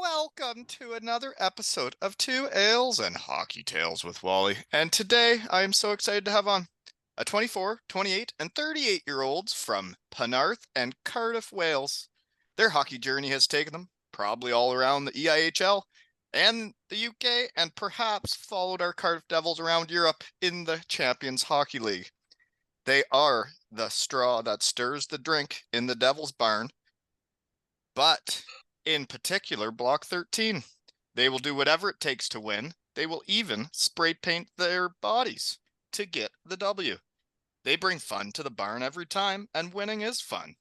Welcome to another episode of Two Ales and Hockey Tales with Wally. And today I am so excited to have on a 24, 28, and 38-year-olds from Penarth and Cardiff, Wales. Their hockey journey has taken them probably all around the EIHL and the UK, and perhaps followed our Cardiff Devils around Europe in the Champions Hockey League. They are the straw that stirs the drink in the Devils' barn, but in particular, Block 13. They will do whatever it takes to win. They will even spray paint their bodies to get the W. They bring fun to the barn every time, and winning is fun.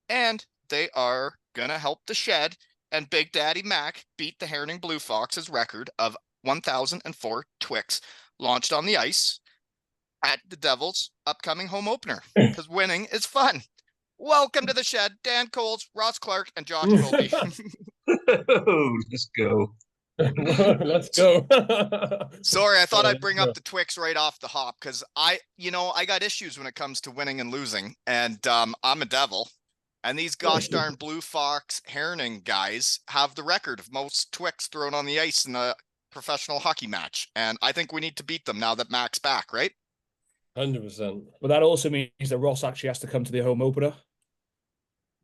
And they are going to help the shed and Big Daddy Mac beat the Herning Blue Foxes record of 1,004 Twix launched on the ice at the Devils' upcoming home opener, because winning is fun. Welcome to the shed, Dan Coles, Ross Clarke, and Josh Wilby. Let's go. Let's go. Sorry, I thought I'd bring up the Twix right off the hop, because I got issues when it comes to winning and losing, and I'm a Devil, and these gosh darn Blue Fox Herning guys have the record of most Twix thrown on the ice in a professional hockey match, and I think we need to beat them now that Mac's back, right? 100%. But that also means that Ross actually has to come to the home opener.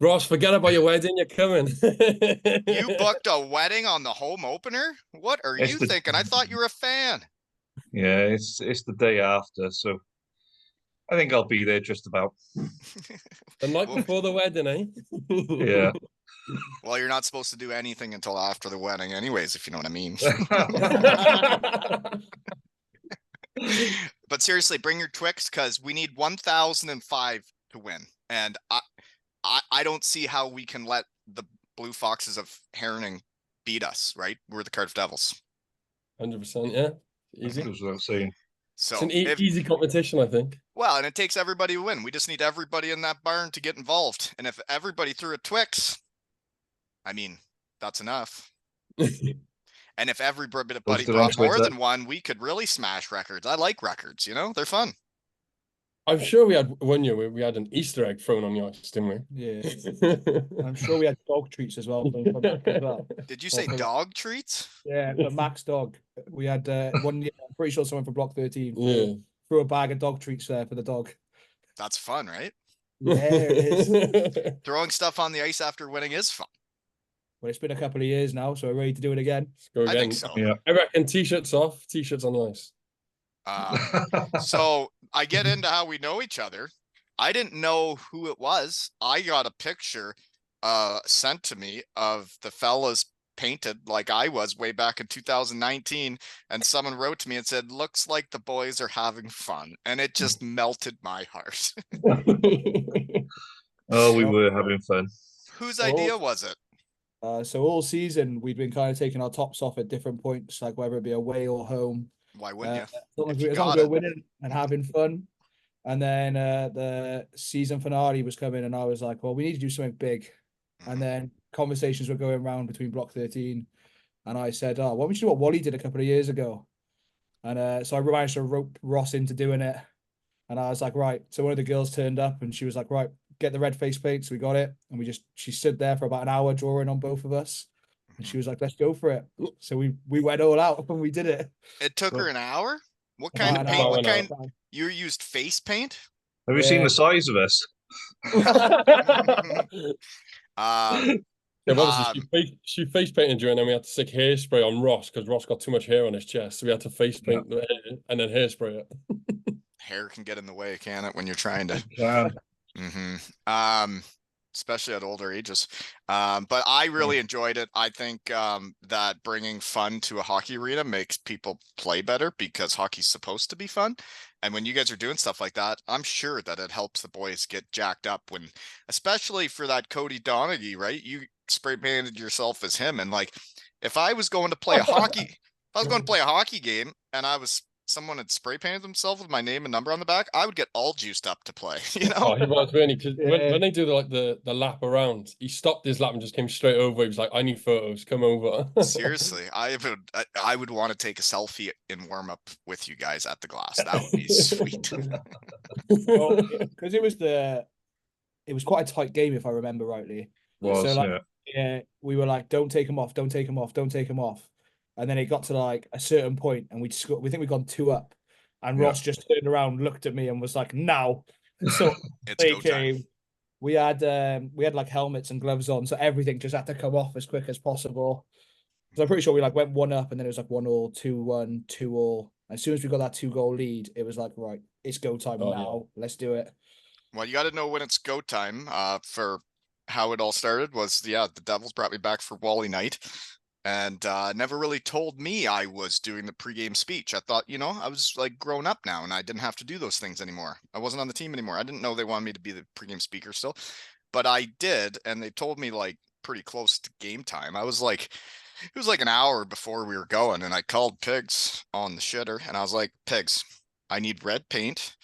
Ross, forget about your wedding. You're coming. You booked a wedding on the home opener? What are you thinking? I thought you were a fan. Yeah, it's the day after, so I think I'll be there just about. The night before the wedding, eh? Yeah. Well, you're not supposed to do anything until after the wedding anyways, if you know what I mean. But seriously, bring your Twix, because we need 1,005 to win. And I don't see how we can let the Blue Foxes of Herning beat us, right? We're the Cardiff Devils. 100%, yeah. Easy. That's what I'm saying. So it's an easy competition, I think. Well, and it takes everybody to win. We just need everybody in that barn to get involved. And if everybody threw a Twix, I mean, that's enough. And if everybody brought more than one, we could really smash records. I like records, they're fun. I'm sure we had one year where we had an Easter egg thrown on the ice, didn't we? Yeah. I'm sure we had dog treats as well. Did you say dog treats? Yeah, but Mac's dog. We had one year, I'm pretty sure someone from Block 13 threw a bag of dog treats there for the dog. That's fun, right? Yeah, it is. Throwing stuff on the ice after winning is fun. Well, it's been a couple of years now, so we're ready to do it again. Let's go again. I think so. Yeah. I reckon t-shirts off, t-shirts on the ice. So I get into how we know each other. I didn't know who it was. I got a picture sent to me of the fellas painted like I was way back in 2019, and someone wrote to me and said, "Looks like the boys are having fun," and it just melted my heart. Oh, we were having fun. Whose idea was it? So all season we've been kind of taking our tops off at different points, like whether it be away or home. Why wouldn't you? As long as we're winning and having fun. And then the season finale was coming, and I was like, well, we need to do something big. And then conversations were going around between Block 13, and I said, why don't we do what Wally did a couple of years ago? And so I managed to rope Ross into doing it. And I was like, right. So one of the girls turned up, and she was like, right, get the red face paint. So we got it. And she stood there for about an hour drawing on both of us. And she was like, let's go for it. So we went all out and we did it. It took her an hour? What kind of paint? What kind? You used face paint? Have you seen the size of us? She face painted you, and then we had to stick hairspray on Ross because Ross got too much hair on his chest. So we had to face paint the hair and then hairspray it. Hair can get in the way, can it, when you're trying to? Yeah. Especially at older ages. But I really enjoyed it. I think that bringing fun to a hockey arena makes people play better, because hockey's supposed to be fun. And when you guys are doing stuff like that, I'm sure that it helps the boys get jacked up, when, especially for that Cody Donaghy, right? You spray painted yourself as him. And like, if I was going to play a hockey game and someone had spray painted themselves with my name and number on the back, I would get all juiced up to play, Oh, he was really, because when they do the lap around, he stopped his lap and just came straight over. He was like, I need photos, come over. Seriously, I would want to take a selfie in warm up with you guys at the glass. That would be sweet. Because it was quite a tight game, if I remember rightly. Was, so yeah. we were like, don't take them off, don't take them off, don't take them off. And then it got to like a certain point, and we think we'd gone 2 up, and Yeah. Ross just turned around, looked at me, and was like, "Now." So It's they go time. came. We had like helmets and gloves on, so everything just had to come off as quick as possible. So I'm pretty sure we like went 1 up, and then it was like 1-1, 2-1, 2-2. As soon as we got that 2-goal lead, it was like, right, it's go time now. Let's do it. Well, you got to know when it's go time. For how it all started was, the Devils brought me back for Wally night, and never really told me I was doing the pregame speech. I thought, I was like grown up now, and I didn't have to do those things anymore. I wasn't on the team anymore. I didn't know they wanted me to be the pregame speaker still, but I did, and they told me like pretty close to game time. It was like an hour before we were going, and I called Pigs on the shitter, and I was like, Pigs, I need red paint,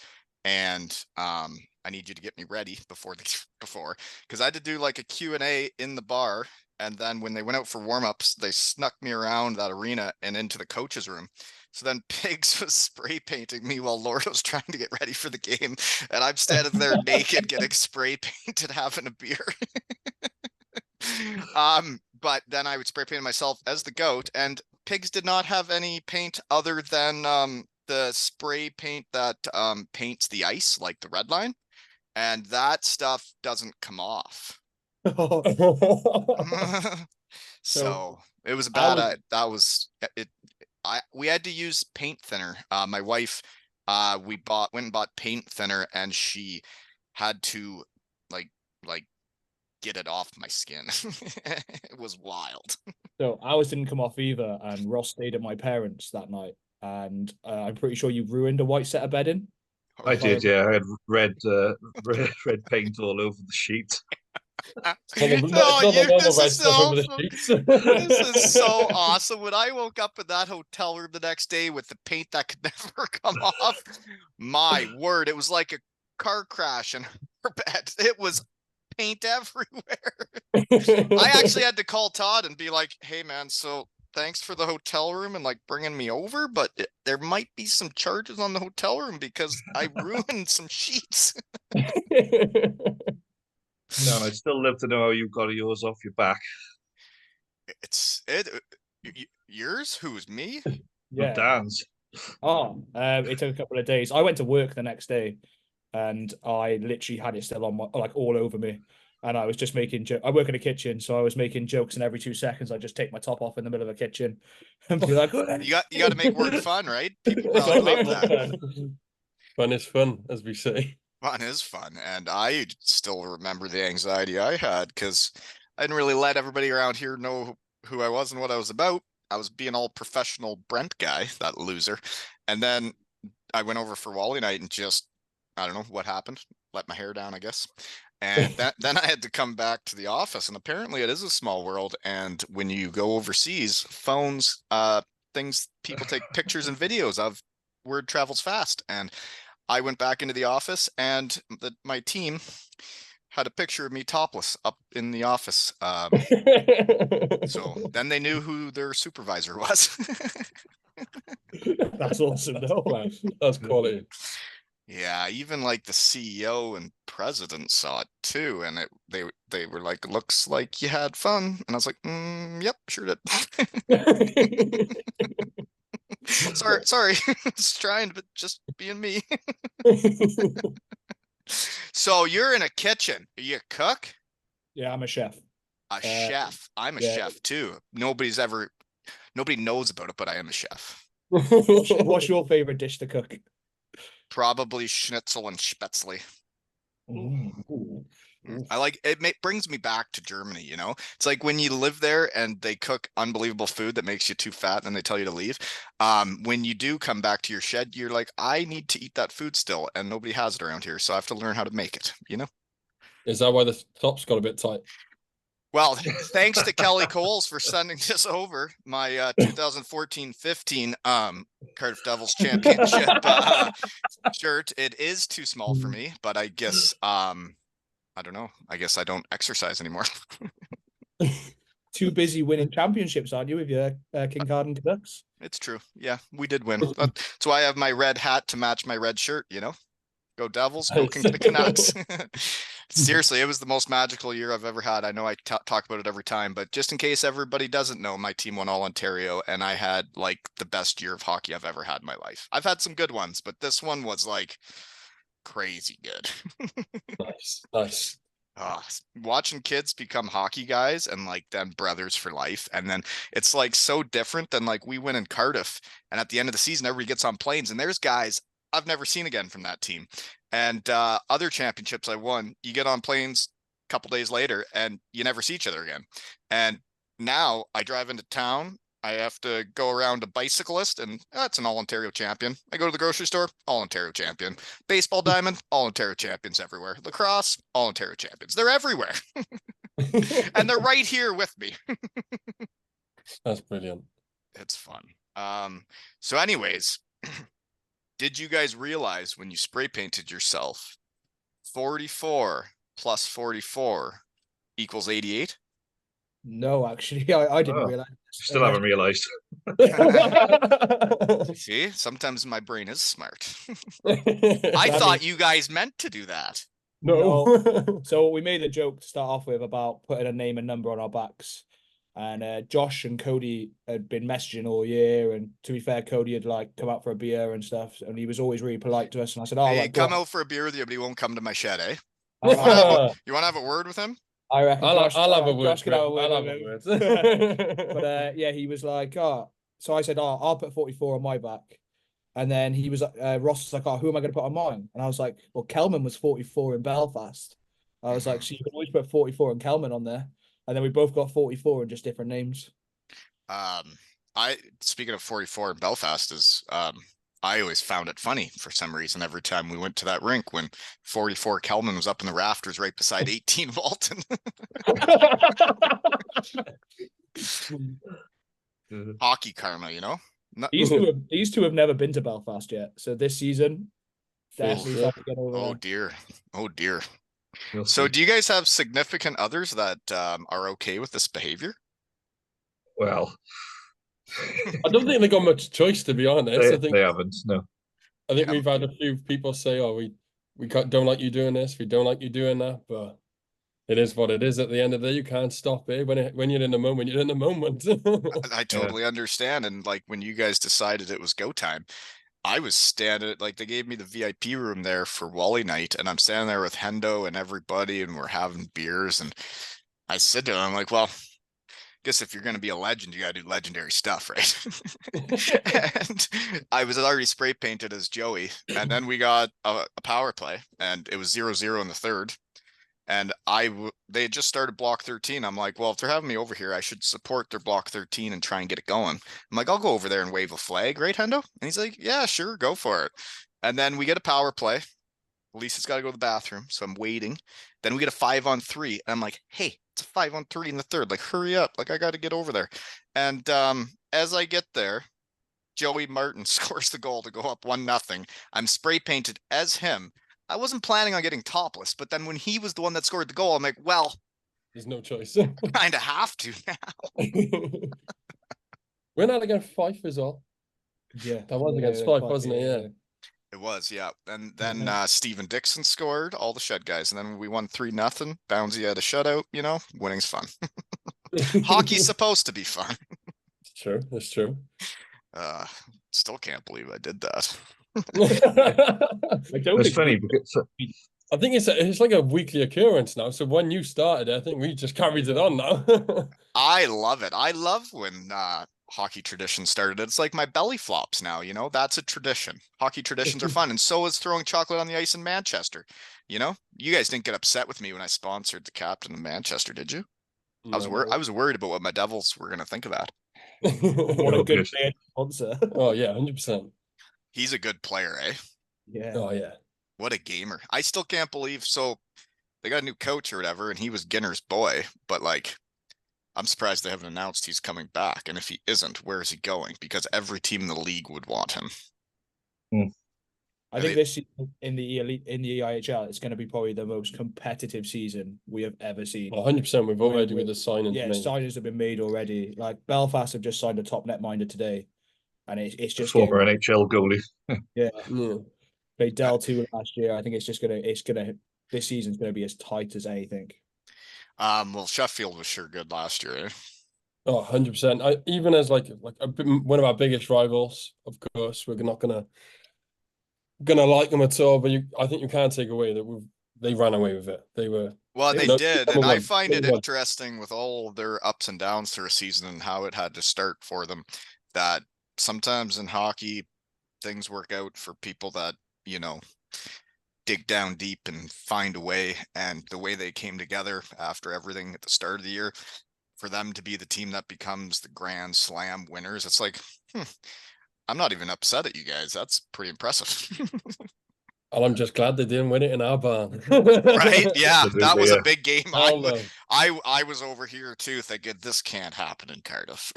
and I need you to get me ready before because I had to do like a Q&A in the bar, and then when they went out for warm-ups, they snuck me around that arena and into the coach's room. So then Pigs was spray painting me while Lord was trying to get ready for the game, and I'm standing there naked getting spray painted having a beer. But then I would spray paint myself as the goat, and Pigs did not have any paint other than the spray paint that paints the ice, like the red line, and that stuff doesn't come off. So it was a bad. We had to use paint thinner. My wife, went and bought paint thinner, and she had to like get it off my skin. It was wild. So ours didn't come off either, and Ross stayed at my parents that night, and I'm pretty sure you ruined a white set of bedding. I did, yeah. I had red paint all over the sheet. This is so awesome. When I woke up in that hotel room the next day with the paint that could never come off, my word, it was like a car crash in her bed. It was paint everywhere. I actually had to call Todd and be like, hey man, so thanks for the hotel room and like bringing me over, but there might be some charges on the hotel room because I ruined some sheets. No, I'd still love to know how you got yours off your back. Yours? Who's me? Yeah, Dan's. It took a couple of days. I went to work the next day, and I literally had it still on my, like, all over me. And I was just making I work in a kitchen, so I was making jokes, and every 2 seconds I just take my top off in the middle of a kitchen and be like, you got to make work fun, right? People probably love that. Fun is fun, as we say. Fun is fun, and I still remember the anxiety I had because I didn't really let everybody around here know who I was and what I was about. I was being all professional Brent guy, that loser. And then I went over for Wally night and just, I don't know what happened, let my hair down, I guess. And then I had to come back to the office, and apparently it is a small world. And when you go overseas, phones, things people take pictures and videos of, word travels fast. And I went back into the office, and my team had a picture of me topless up in the office. So then they knew who their supervisor was. That's awesome, though. That's quality. Yeah, even like the CEO and president saw it too, and they were like, "Looks like you had fun," and I was like, "Yep, sure did." Sorry, just trying, but just being me. So you're in a kitchen. Are you a cook? Yeah, I'm a chef. A chef. I'm a chef too. Nobody knows about it, but I am a chef. What's your favorite dish to cook? Probably schnitzel and spätzle. I like it. Brings me back to Germany. It's like when you live there and they cook unbelievable food that makes you too fat, and then they tell you to leave. When you do come back to your shed, you're like, I need to eat that food still, and nobody has it around here, so I have to learn how to make it. Is that why the top's got a bit tight? Well, thanks to Kelly Coles for sending this over, my 2014-15 Cardiff Devils championship shirt. It is too small for me, but I guess I don't know. I guess I don't exercise anymore. Too busy winning championships, aren't you, with your Kincardine Canucks? It's true. Yeah, we did win. That's why I have my red hat to match my red shirt. Go Devils, go the Canucks. Seriously, it was the most magical year I've ever had. I know I talk about it every time, but just in case everybody doesn't know, my team won all Ontario, and I had like the best year of hockey I've ever had in my life. I've had some good ones, but this one was like crazy good. Nice. Watching kids become hockey guys and like then brothers for life, and then it's like so different than like we win in Cardiff, and at the end of the season everybody gets on planes and there's guys I've never seen again from that team. And other championships I won, you get on planes a couple days later and you never see each other again. And now I drive into town, I have to go around a bicyclist, and that's an all Ontario champion. I go to the grocery store, all Ontario champion. Baseball diamond, all Ontario champions everywhere. Lacrosse, all Ontario champions. They're everywhere. And they're right here with me. That's brilliant. It's fun. So anyways, did you guys realize when you spray painted yourself 44 plus 44 equals 88? No, actually, I didn't Oh. realize. Still haven't realised. See, sometimes my brain is smart. I I thought you guys meant to do that. no. So we made a joke to start off with about putting a name and number on our backs. And Josh and Cody had been messaging all year. And to be fair, Cody had like come out for a beer and stuff. And he was always really polite to us. And I said, "Oh, Hey, like, come out for a beer with you, but he won't come to my shed, eh? I, You want to have a word with him? I reckon I'll have a word. Josh could have a word I'll with have him. a word. But yeah, he was like, "Oh," so I said, "Oh, I'll put 44 on my back." And then he was Ross was like, "Oh, who am I going to put on mine?" And I was like, "Well, Kelman was 44 in Belfast." I was like, "So you can always put 44 and Kelman on there." And then we both got 44 and just different names. Speaking of 44 in Belfast is I always found it funny for some reason every time we went to that rink when 44 Kelman was up in the rafters right beside 18 Walton. Hockey karma, you know? These two have never been to Belfast yet. So this season, definitely have to get over Oh there. dear. Oh dear. We'll So see. do you guys have significant others that are okay with this behavior? Well, I don't think they got much choice, to be honest. they haven't. No. I think we've had a few people say, "Oh, we don't like you doing this. We don't like you doing that." But it is what it is. At the end of the day, you can't stop it. When you're in the moment, you're in the moment. I totally understand. And like when you guys decided it was go time, I was standing like they gave me the VIP room there for Wally night, and I'm standing there with Hendo and everybody, and we're having beers. And I said to him, I'm like, well, guess if you're going to be a legend, you got to do legendary stuff, right? And I was already spray painted as Joey. And then we got a power play, and it was 0-0 in the third. And they had just started block 13. I'm like, well, if they're having me over here, I should support their block 13 and try and get it going. I'm like, I'll go over there and wave a flag, right, Hendo? And he's like, yeah, sure, go for it. And then we get a power play. Lisa's got to go to the bathroom, so I'm waiting. Then we get a 5-on-3, and I'm like, hey, it's a 5-on-3 in the third. Like, hurry up. Like, I got to get over there. And as I get there, Joey Martin scores the goal to go up 1-0. I'm spray painted as him. I wasn't planning on getting topless, but then when he was the one that scored the goal, I'm like, well, There's no choice. kind of have to now. We're not against Fife as well. Yeah, That was against Fife, wasn't it? Yeah. It was, yeah. And then Stephen Dixon scored, all the shed guys. And then we won 3-0. Bouncy had a shutout, you know, winning's fun. Hockey's supposed to be fun. It's true. That's true. Still can't believe I did that. I don't It's think funny because I think it's like a weekly occurrence now. So when you started, I think we just carried it on now. I love it. I love when hockey tradition started. It's like my belly flops now, you know, that's a tradition. Hockey traditions are fun. And so is throwing chocolate on the ice in Manchester. You know, you guys didn't get upset with me when I sponsored the captain of Manchester, did you? I was worried about what my Devils were going to think of that. What a good sponsor. Oh yeah, 100%. He's a good player, eh? Yeah. Oh yeah. What a gamer. I still can't believe. So they got a new coach or whatever, and he was Ginner's boy, but like, I'm surprised they haven't announced he's coming back. And if he isn't, where is he going? Because every team in the league would want him. I think this season in the EIHL, it's going to be probably the most competitive season we have ever seen. 100%. We've already with the signings. Yeah, signings have been made already. Like Belfast have just signed a top netminder today, and it's just former NHL goalie. Yeah. Yeah. Played Del 2 last year. I think it's gonna this season's going to be as tight as anything. Well, Sheffield was sure good last year. Eh? Oh, 100%. Even as one of our biggest rivals, of course, we're not gonna like them at all. But I think you can't take away that they ran away with it. They were Well, they no, did, number and I one, find it number one. interesting with all their ups and downs through a season and how it had to start for them, that sometimes in hockey things work out for people that, dig down deep and find a way. And the way they came together after everything at the start of the year, for them to be the team that becomes the Grand Slam winners, it's like, I'm not even upset at you guys. That's pretty impressive. And I'm just glad they didn't win it in our barn. Right? Yeah, that was Absolutely, a big game. Hell no. I was over here too thinking this can't happen in Cardiff.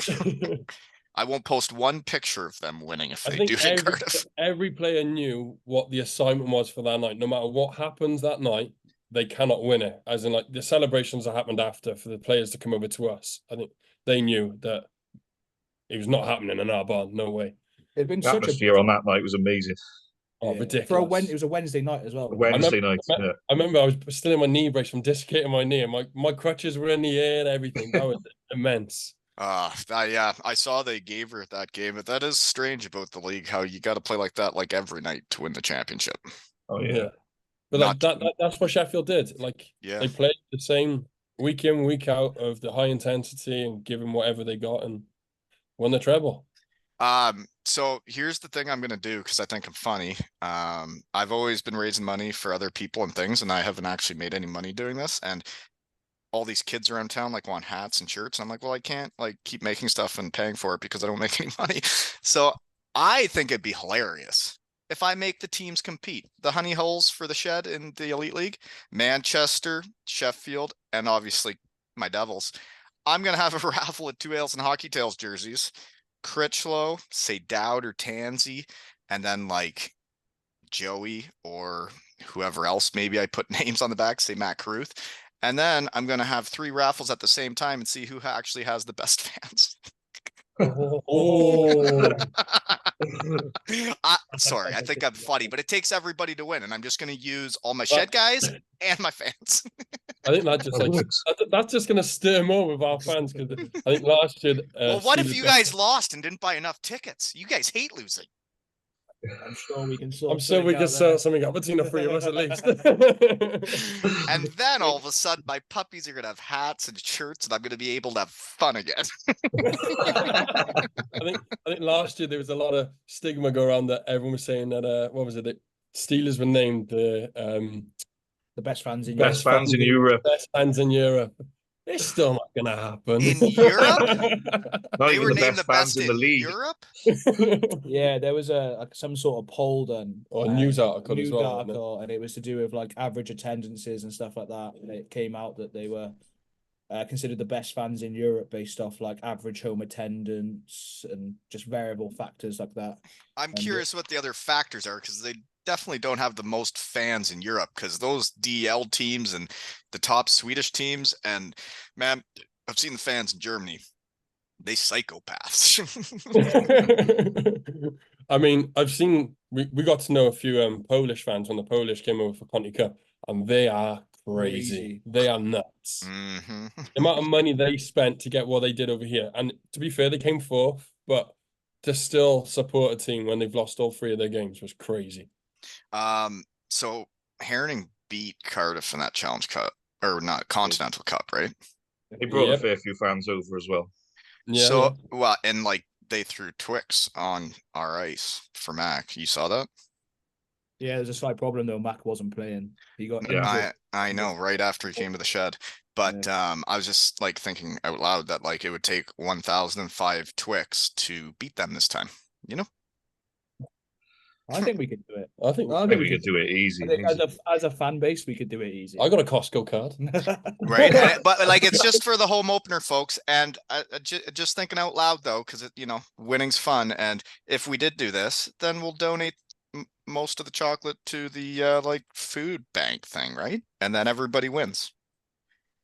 I won't post one picture of them winning if I they think do in Cardiff. every player knew what the assignment was for that night. No matter what happens that night, they cannot win it. As in, like, the celebrations that happened after for the players to come over to us, I think they knew that it was not happening in our barn. No way. It'd been The such atmosphere on that night was amazing. Oh, yeah. ridiculous. It was a Wednesday night as well. Wednesday night. I remember I was still in my knee brace from dislocating my knee, and my crutches were in the air and everything. That was immense. Yeah, I saw they gave her that game, but that is strange about the league, how you got to play like that like every night to win the championship. Oh yeah. But like that's what Sheffield did. Like, Yeah, they played the same week in, week out of the high intensity and give them whatever they got and won the treble. So here's the thing I'm gonna do because I think I'm funny. I've always been raising money for other people and things, and I haven't actually made any money doing this. And all these kids around town like want hats and shirts. And I'm like, well, I can't like keep making stuff and paying for it because I don't make any money. So I think it'd be hilarious if I make the teams compete. The Honey Holes for the Shed in the Elite League, Manchester, Sheffield, and obviously my Devils. I'm gonna have a raffle at 2 Ales and Hockey Tales jerseys. Critchlow, say Dowd or Tansy, and then like Joey or whoever else. Maybe I put names on the back, say Matt Caruth. And then I'm going to have 3 raffles at the same time and see who actually has the best fans. Sorry, I think I'm funny, but it takes everybody to win. And I'm just going to use all my Shed guys and my fans. I think that's just going to stir more with our fans, because I think last year. Well, what if you guys lost and didn't buy enough tickets? You guys hate losing. I'm sure we can sort. I'm sure we can sort something out between the 3 of us at least. And then all of a sudden, my puppies are gonna have hats and shirts, and I'm gonna be able to have fun again. I think last year there was a lot of stigma go around that everyone was saying that what was it, that Steelers were named the best fans in Best Europe. fans in Europe. Best fans in Europe. It's still not gonna happen. In Europe? Not They even were the named best the fans best in the in league. Europe? Yeah, there was some sort of poll done, or a news article as well. and it was to do with like average attendances and stuff like that. And it came out that they were considered the best fans in Europe based off like average home attendance and just variable factors like that. I'm curious what the other factors are, because they definitely don't have the most fans in Europe, because those DL teams and the top Swedish teams, and man, I've seen the fans in Germany. They psychopaths. I mean, we got to know a few Polish fans when the Polish came over for Conti Cup, and they are crazy. They are nuts. Mm-hmm. The amount of money they spent to get what they did over here. And to be fair, they came 4th, but to still support a team when they've lost all 3 of their games was crazy. So Herning beat Cardiff in that Challenge Cup, or not Continental Cup, right? They brought a fair few fans over as well. Yeah. Well, and like they threw Twix on our ice for Mac. You saw that? Yeah, there's a slight problem though. Mac wasn't playing. He got injured. I know, right after he came to the Shed. But I was just like thinking out loud that like it would take 1,005 Twix to beat them this time. You know? I think we could do it. I think we could do it easy. I think as a fan base, we could do it easy. I got a Costco card. Right. But like, it's just for the home opener, folks. And just thinking out loud, though, because, winning's fun. And if we did do this, then we'll donate most of the chocolate to the like food bank thing, right? And then everybody wins.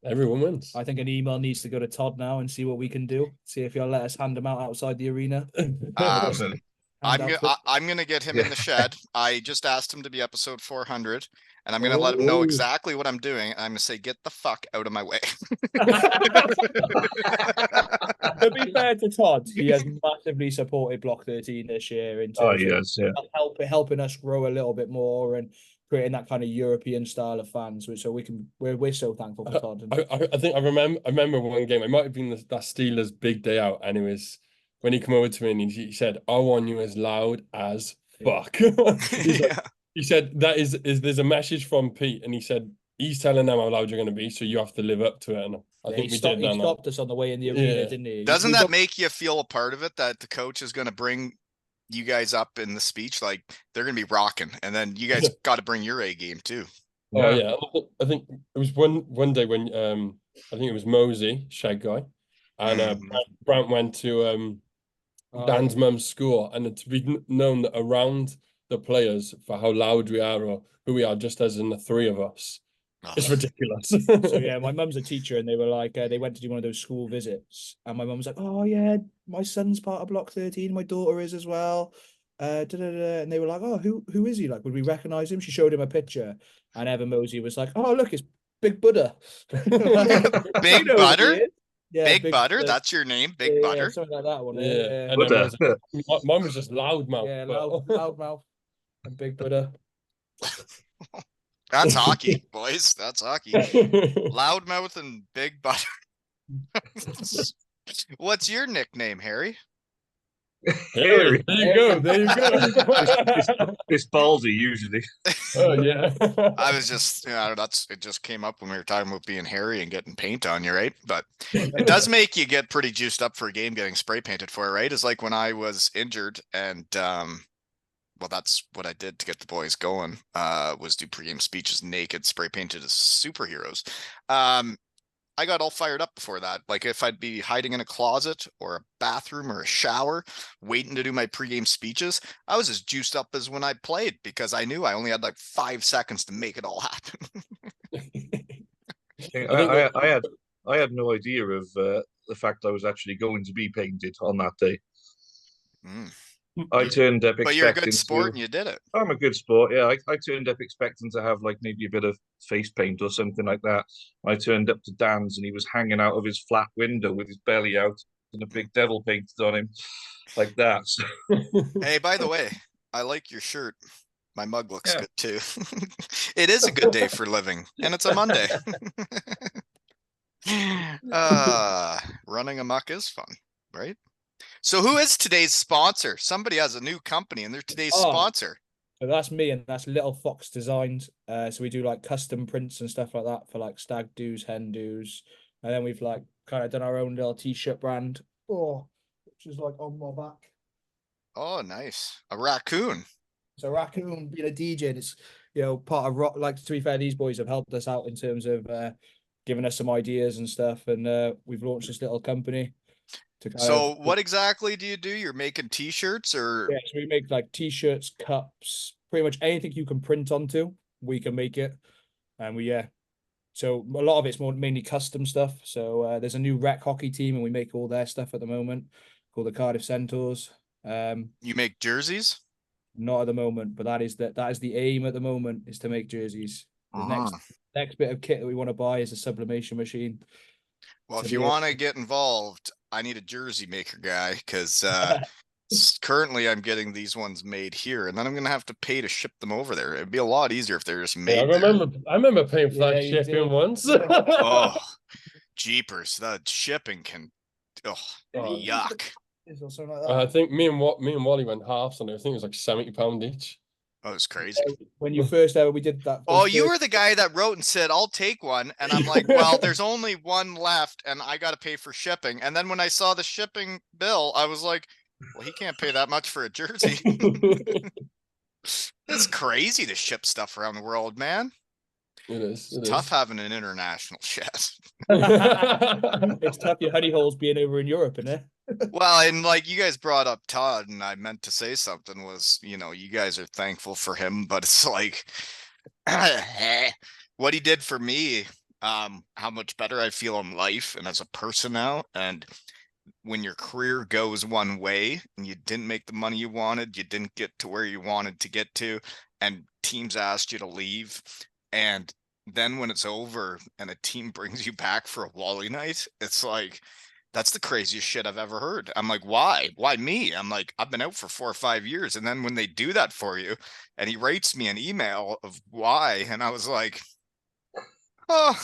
Everyone wins. I think an email needs to go to Todd now and see what we can do. See if he'll let us hand them out outside the arena. I'm Hand gonna out I'm gonna get him in Yeah. the shed. I just asked him to be episode 400, and I'm gonna let him know Oh. exactly what I'm doing. I'm gonna say, get the fuck out of my way. To be fair to Todd, he has massively supported Block 13 this year in Oh, terms of yes, yeah. helping us grow a little bit more and creating that kind of European style of fans. So we're so thankful for Todd. I think I remember one game. It might have been that Steelers big day out, and it was when he came over to me and he said, "I want you as loud as fuck." He's like, Yeah. he said that is there's a message from Pete, and he said he's telling them how loud you're going to be, so you have to live up to it. And I think we did. He stopped us on the way in the arena, Yeah. didn't he? Doesn't We that booked- make you feel a part of it that the coach is gonna bring you guys up in the speech? Like they're gonna be rocking, and then you guys got to bring your A game too. Oh yeah, I think it was one day when I think it was Mosey, Shed guy, and Brant went to Dan's mum's school, and to be known that around the players for how loud we are or who we are, just as in the three of us, it's Oh. ridiculous. So yeah, my mum's a teacher, and they were like, they went to do one of those school visits, and my mum was like, "Oh yeah, my son's part of Block 13, my daughter is as well." And they were like, "Oh, who is he? Like, would we recognize him?" She showed him a picture, and Evan Mosey was like, "Oh, look, it's Big Butter." Big You know who he Butter? is. Yeah, Big Butter? That's your name, Big yeah, Butter? something like that one. Yeah, and But, then mine was just loudmouth. yeah, but- loud mouth and Big Butter. That's hockey, boys. That's hockey. Loudmouth and Big Butter. What's your nickname, Harry? Harry, there you go. There you go. It's ballsy usually. Oh yeah. I was just, it just came up when we were talking about being hairy and getting paint on you, right? But it does make you get pretty juiced up for a game getting spray painted for it, right? It's like when I was injured and, well, that's what I did to get the boys going, was do pregame speeches naked, spray painted as superheroes. I got all fired up before that. Like if I'd be hiding in a closet or a bathroom or a shower, waiting to do my pregame speeches, I was as juiced up as when I played because I knew I only had like 5 seconds to make it all happen. I had no idea of the fact I was actually going to be painted on that day. I turned up expecting But you're a good sport and you did it. I'm a good sport, yeah. I turned up expecting to have like maybe a bit of face paint or something like that. I turned up to Dan's and he was hanging out of his flat window with his belly out and a big devil painted on him like that. So. Hey, by the way, I like your shirt. My mug looks good too. It is a good day for living, and it's a Monday. Running amok is fun, right? So who is today's sponsor? Somebody has a new company and they're today's sponsor. So that's me, and that's Little Fox Designs. So we do like custom prints and stuff like that for like stag doos, hen doos. And then we've like kind of done our own little t-shirt brand. Which is like on my back. Oh, nice. A raccoon. So raccoon being a DJ, and it's part of rock. Like, to be fair, these boys have helped us out in terms of giving us some ideas and stuff, and we've launched this little company. So what exactly do you do? You're making t-shirts or? Yeah, so we make like t-shirts, cups, pretty much anything you can print onto, we can make it. And so a lot of it's mainly custom stuff. So there's a new rec hockey team and we make all their stuff at the moment called the Cardiff Centaurs. You make jerseys? Not at the moment, but that is the aim at the moment, is to make jerseys. The next bit of kit that we want to buy is a sublimation machine. Well, if you want to get involved, I need a jersey maker guy because currently I'm getting these ones made here, and then I'm gonna have to pay to ship them over there. It'd be a lot easier if they're just made. I remember paying for that shipping once. Oh, jeepers! The shipping can, yuck. I think me and Wally went halves on it. I think it was like £70 each. Oh, it's crazy. When you first ever we did that. Oh, you were the guy that wrote and said, "I'll take one," and I'm like, "Well, there's only one left, and I got to pay for shipping." And then when I saw the shipping bill, I was like, "Well, he can't pay that much for a jersey." It's crazy to ship stuff around the world, man. It is. It's tough having an international shed. It's tough your honey holes being over in Europe, isn't it? Well, and like you guys brought up Todd, and I meant to say something was, you guys are thankful for him, but it's like what he did for me, how much better I feel in life and as a person now. And when your career goes one way and you didn't make the money you wanted, you didn't get to where you wanted to get to, and teams asked you to leave. And then when it's over and a team brings you back for a Wally night, it's like, that's the craziest shit I've ever heard. I'm like, why? Why me? I'm like, I've been out for 4 or 5 years. And then when they do that for you, and he writes me an email of why, and I was like, oh,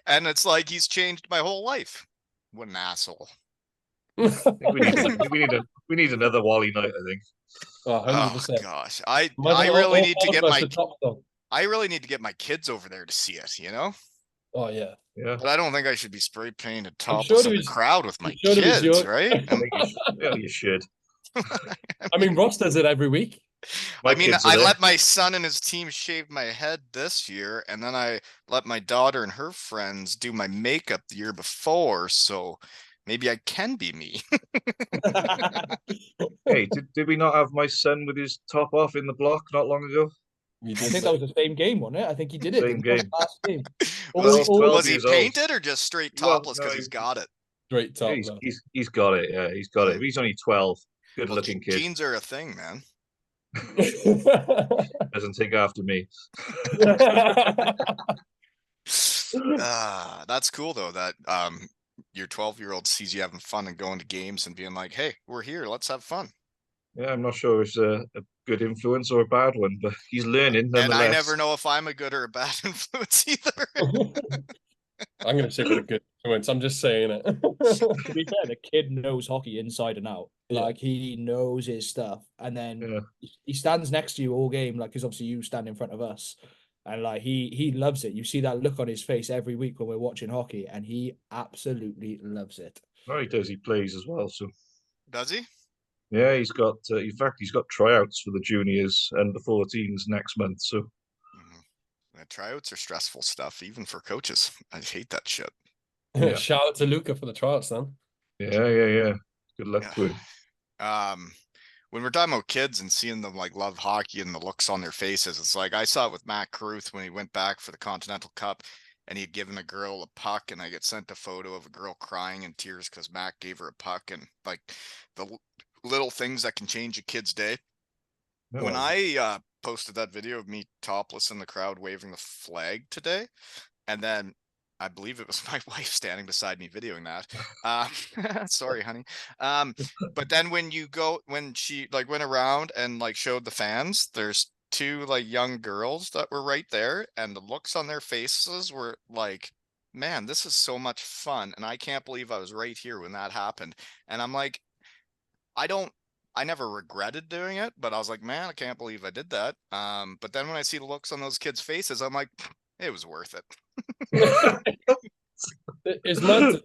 and it's like he's changed my whole life. What an asshole. I think we need another Wally night, I think. Oh, Oh 100%. gosh. I Imagine really all need to of get us my at top though. I really need to get my kids over there to see it, you know? Oh yeah. Yeah. But I don't think I should be spray painted I'm topless sure in it the was- crowd with my I'm sure it was kids, your- right? I think you should. Yeah, you should. I mean, Ross does it every week. My I mean, kids are I there. let my son and his team shave my head this year, and then I let my daughter and her friends do my makeup the year before, so maybe I can be me. Hey, did we not have my son with his top off in the block not long ago? You I did think that was the same game, wasn't it? I think he did it. Same didn't he? game. Last game. Was he, he's 12 was he years old. painted or just straight Well, topless no, because he's got it? straight top. He's, though. he's got it. Yeah, he's got it. Right. He's only 12. Good Well, looking kid. jeans are a thing, man. Doesn't take after me. That's cool though that your 12-year-old sees you having fun and going to games and being like, hey, we're here, let's have fun. Yeah, I'm not sure if it's a good influence or a bad one, but he's learning And nonetheless. I never know if I'm a good or a bad influence either. I'm gonna say with a good influence. I'm just saying it. To be fair, the kid knows hockey inside and out. Yeah. Like he knows his stuff, and then Yeah. he stands next to you all game. Like, because obviously you stand in front of us, and like he loves it. You see that look on his face every week when we're watching hockey, and he absolutely loves it. Oh, he does. He plays as well. So Does he? yeah, he's got. In fact, he's got tryouts for the juniors and the 14s next month. So The tryouts are stressful stuff, even for coaches. I hate that shit. Yeah. Shout out to Luca for the tryouts then. yeah. Good luck to him. When we're talking about kids and seeing them like love hockey and the looks on their faces, it's like I saw it with Matt Carruth when he went back for the Continental Cup and he had given a girl a puck, and I get sent a photo of a girl crying in tears because Matt gave her a puck, and like the little things that can change a kid's day. No, When I posted that video of me topless in the crowd waving the flag today, and then I believe it was my wife standing beside me videoing that. Sorry, honey. But then when she like went around and like showed the fans, there's 2 like young girls that were right there, and the looks on their faces were like, man, this is so much fun. And I can't believe I was right here when that happened. And I'm like, I never regretted doing it, but I was like, man, I can't believe I did that. But then when I see the looks on those kids' faces, I'm like, it was worth it. It's mad to,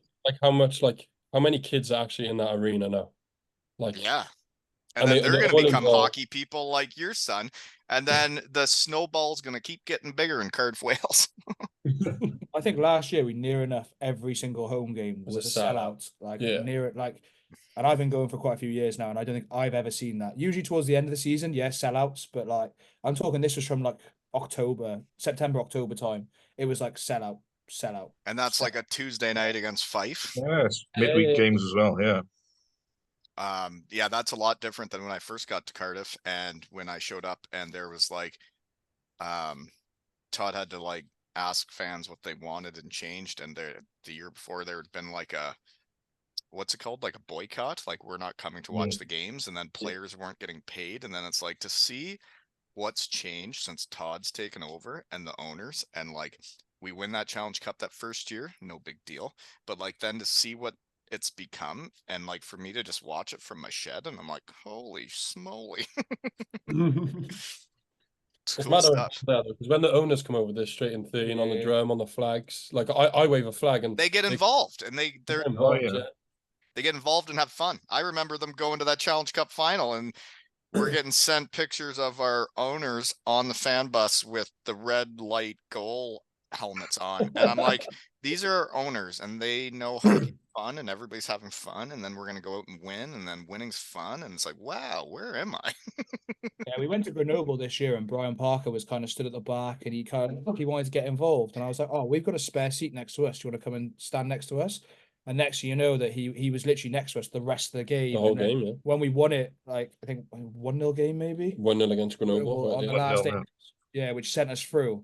how many kids are actually in that arena now. Like Yeah. And And then they're they're going all to become involved. hockey people like your son. And then the snowball's going to keep getting bigger in Cardiff, Wales. I think last year we near enough every single home game was a sellout. Like Yeah. near it, like, and I've been going for quite a few years now, and I don't think I've ever seen that. Usually towards the end of the season, yes, sellouts, but like I'm talking, this was from like September, October time. It was like sellout. And that's like a Tuesday night against Fife. Yeah, it's midweek games as well. Yeah. Yeah, that's a lot different than when I first got to Cardiff and when I showed up and there was like, Todd had to like ask fans what they wanted and changed. And the year before there had been like what's it called? Like a boycott, like we're not coming to watch the games, and then players weren't getting paid. And then it's like to see what's changed since Todd's taken over and the owners, and like we win that Challenge Cup that first year, no big deal. But like then to see what it's become, and like for me to just watch it from my shed, and I'm like, holy smoly. It's Cool mad stuff. because when the owners come over, they're straight in 13 on the drum, on the flags. Like I wave a flag and They get involved, and they're involved, yeah. they get involved and have fun. I remember them going to that Challenge Cup final, and we're getting sent pictures of our owners on the fan bus with the red light goal helmets on. And I'm like, these are our owners, and they know hockey's fun, and everybody's having fun. And then we're going to go out and win, and then winning's fun. And it's like, wow, where am I? Yeah, we went to Grenoble this year, and Brian Parker was kind of stood at the back, and he wanted to get involved. And I was like, oh, we've got a spare seat next to us. Do you want to come and stand next to us? And next thing you know, that he was literally next to us the rest of the game. The whole And then game, yeah. when we won it, like I think 1-0 game maybe 1-0 against Grenoble. on Right, the yeah. last day, 1-0, yeah, which sent us through.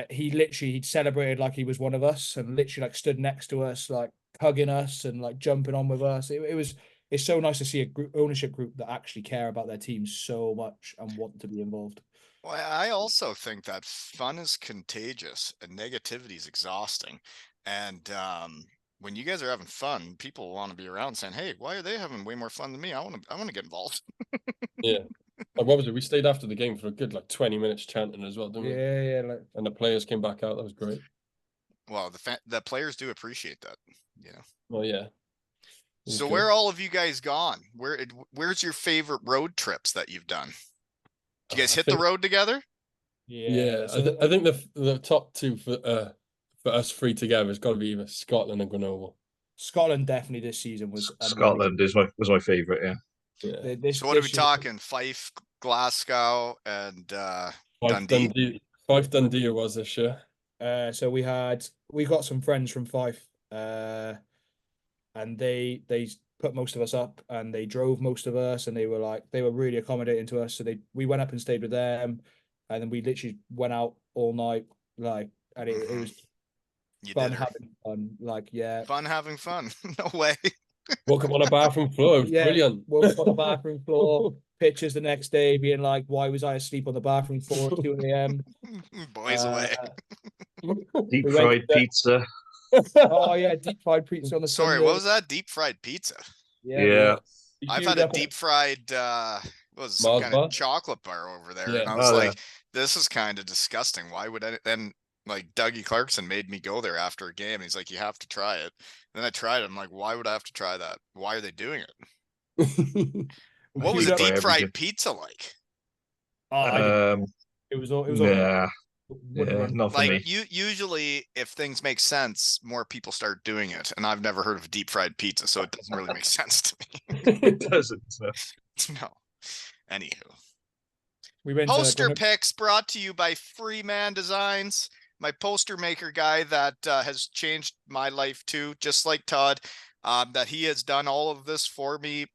He'd celebrated like he was one of us, and literally like stood next to us, like hugging us and like jumping on with us. It's so nice to see a ownership group that actually care about their team so much and want to be involved. Well, I also think that fun is contagious and negativity is exhausting. And when you guys are having fun, people want to be around saying, "Hey, why are they having way more fun than me? I want to get involved." Yeah. Like, what was it? We stayed after the game for a good like 20 minutes chanting as well, didn't we? Yeah, like And the players came back out. That was great. Well, the players do appreciate that, you know. Well, yeah. So where all of you guys gone? Where's your favorite road trips that you've done? Do you guys hit the road together? Yeah, So I think the top two for us three together has got to be either Scotland and Grenoble. Scotland definitely this season was Scotland was my favourite. Yeah. Yeah. So what are we talking? Fife, Glasgow, and Dundee. Fife Dundee it was this year. So we got some friends from Fife, and they put most of us up, and they drove most of us, and they were really accommodating to us. So we went up and stayed with them, and then we literally went out all night, like, and it was fun having fun, like, yeah, fun having fun. No way. Woke up on a bathroom floor. It was brilliant. Woke up on the bathroom floor. Pictures the next day being like, why was I asleep on the bathroom floor at 2 a.m.? Boys away. Deep fried pizza. Oh yeah, deep fried pizza on the Sorry, Sunday. what was that? Deep fried pizza. Yeah. I've had a deep fried what was it, some kind of chocolate bar over there. And I was like, this is kind of disgusting. Why would I? Then like Dougie Clarkson made me go there after a game. And he's like, you have to try it. And then I tried it. I'm like, why would I have to try that? Why are they doing it? What was a deep fried pizza like? It was yeah, not for like me. Usually if things make sense, more people start doing it. And I've never heard of deep fried pizza, so it doesn't really make sense to me. It doesn't. No. Anywho. We went Poster picks brought to you by Freeman Designs, my poster maker guy that has changed my life too, just like Todd, that he has done all of this for me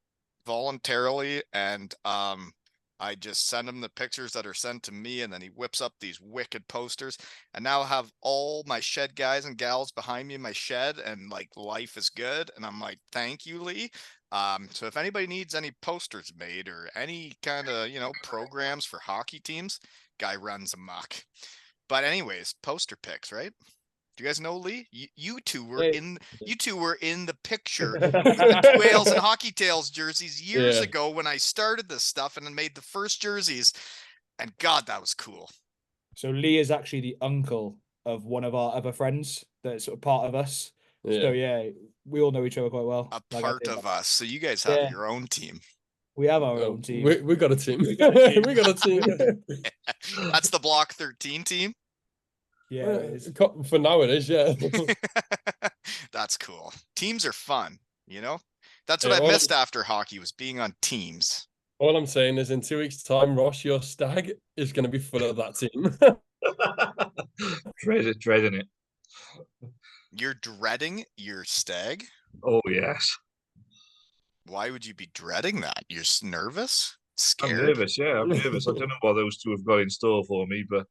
voluntarily, and I just send him the pictures that are sent to me, and then he whips up these wicked posters, and now I have all my shed guys and gals behind me in my shed, and like life is good, and I'm like, thank you, Lee. So if anybody needs any posters made or any kind of, programs for hockey teams, guy runs amok. But anyways, poster picks, right? Do you guys know Lee? You two were in the picture with the 2 Ales and Hockey Tales jerseys years ago when I started this stuff and then made the first jerseys. And God, that was cool. So Lee is actually the uncle of one of our other friends that's sort of part of us. Yeah. So yeah, we all know each other quite well. A part of us. So you guys have your own team. We have our own team. We got a team. We got a team. That's the Block 13 team. Yeah, for now it is. Yeah. That's cool. Teams are fun. That's what I missed after hockey was being on teams. All I'm saying is, in 2 weeks' time, Ross, your stag is going to be full of that team. Dreading it. You're dreading your stag? Oh, yes. Why would you be dreading that? You're nervous? Scared? I'm nervous, yeah. I'm nervous. I don't know what those two have got in store for me, but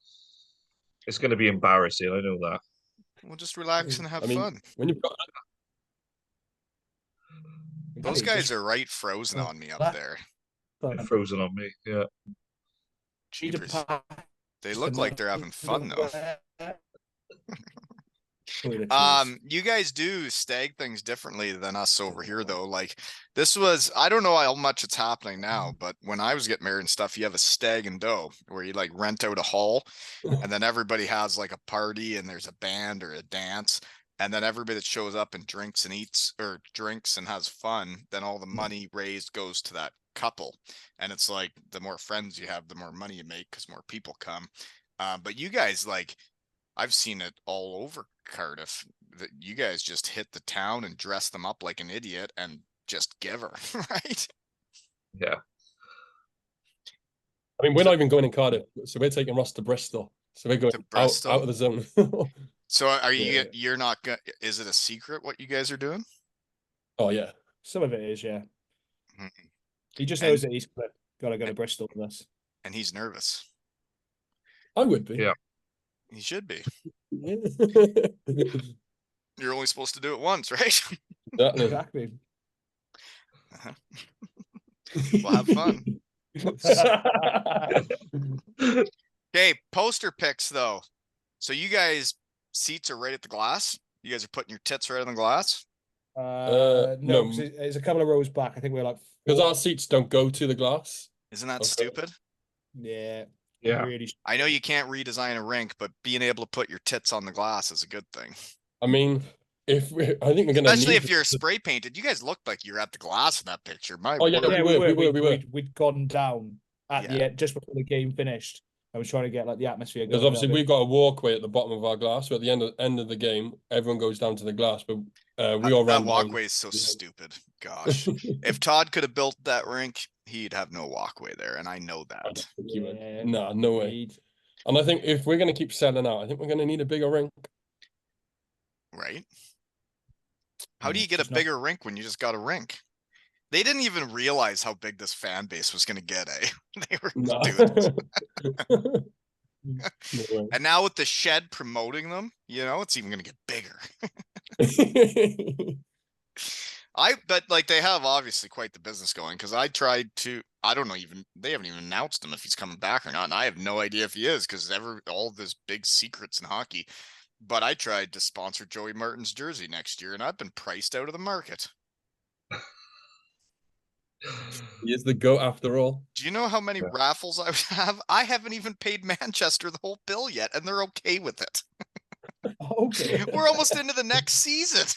it's going to be embarrassing. I know that. Well, just relax and have fun. When you've got those guys are right frozen on me up there. They're frozen on me, yeah. Jeepers. They look like they're having fun, though. You guys do stag things differently than us over here, though. Like, I don't know how much it's happening now, but when I was getting married and stuff, you have a stag and doe where you like rent out a hall and then everybody has like a party and there's a band or a dance. And then everybody that shows up and drinks and eats or drinks and has fun, then all the money raised goes to that couple. And it's like the more friends you have, the more money you make because more people come. But you guys, like, I've seen it all over Cardiff. That you guys just hit the town and dress them up like an idiot and just give her, right? Yeah. I mean, we're not even going in Cardiff, so we're taking Ross to Bristol. So we're going out of the zone. So are you? Yeah. You're not gonna? Is it a secret what you guys are doing? Oh yeah. Some of it is, yeah. Mhm. He just And knows that he's got to go to Bristol with us. and he's nervous. I would be. Yeah. He should be. Exactly. You're only supposed to do it once, right? Exactly. Uh-huh. Well, have fun. Okay, poster picks though. So you guys seats are right at the glass. You guys are putting your tits right on the glass. No, no. because it's a couple of rows back. I think we're like Because our seats don't go to the glass. Isn't that Okay. stupid? yeah, Yeah. really. I know you can't redesign a rink, but being able to put your tits on the glass is a good thing. I mean, I think we're gonna Especially need if you're spray painted. You guys looked like you're at the glass in that picture. My Oh, yeah, word. Yeah, we were. We'd gone down at the Yeah. end just before the game finished. I was trying to get like the atmosphere Because going. obviously we've got a walkway at the bottom of our glass. So at the end of the game, everyone goes down to the glass. But we all That ran down. walkway is so Yeah. stupid. Gosh. If Todd could have built that rink, he'd have no walkway there, and I know I that. don't think he would. Yeah, Nah, no way. agreed. And I think if we're gonna keep selling out, I think we're gonna need a bigger rink. Right? How do Yeah, you get a just not- bigger rink when you just got a rink? They didn't even realize how big this fan base was going to get, eh? They were Nah. doing this. No way. And now with the shed promoting them, it's even going to get bigger. But like they have obviously quite the business going because I don't know they haven't even announced him if he's coming back or not. And I have no idea if he is because all this big secrets in hockey. But I tried to sponsor Joey Martin's jersey next year and I've been priced out of the market. He is the GOAT after all. Do you know how many raffles I have? I haven't even paid Manchester the whole bill yet, and they're okay with it. Okay. We're almost into the next season.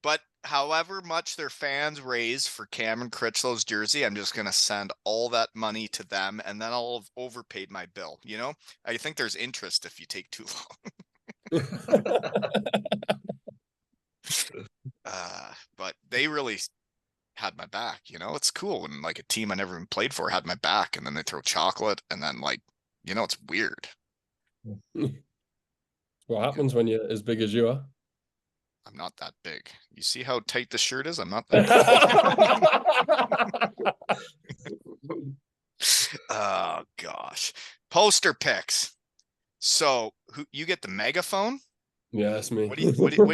But however much their fans raise for Cameron Critchlow's jersey, I'm just going to send all that money to them, and then I'll have overpaid my bill. I think there's interest if you take too long. But they really had my back. It's cool when like a team I never even played for had my back, and then they throw chocolate, and then it's weird. What happens when you're as big as you are? I'm not that big. You see how tight the shirt is? I'm not that big. Oh gosh. Poster picks. So you get the megaphone? Yeah, that's me. What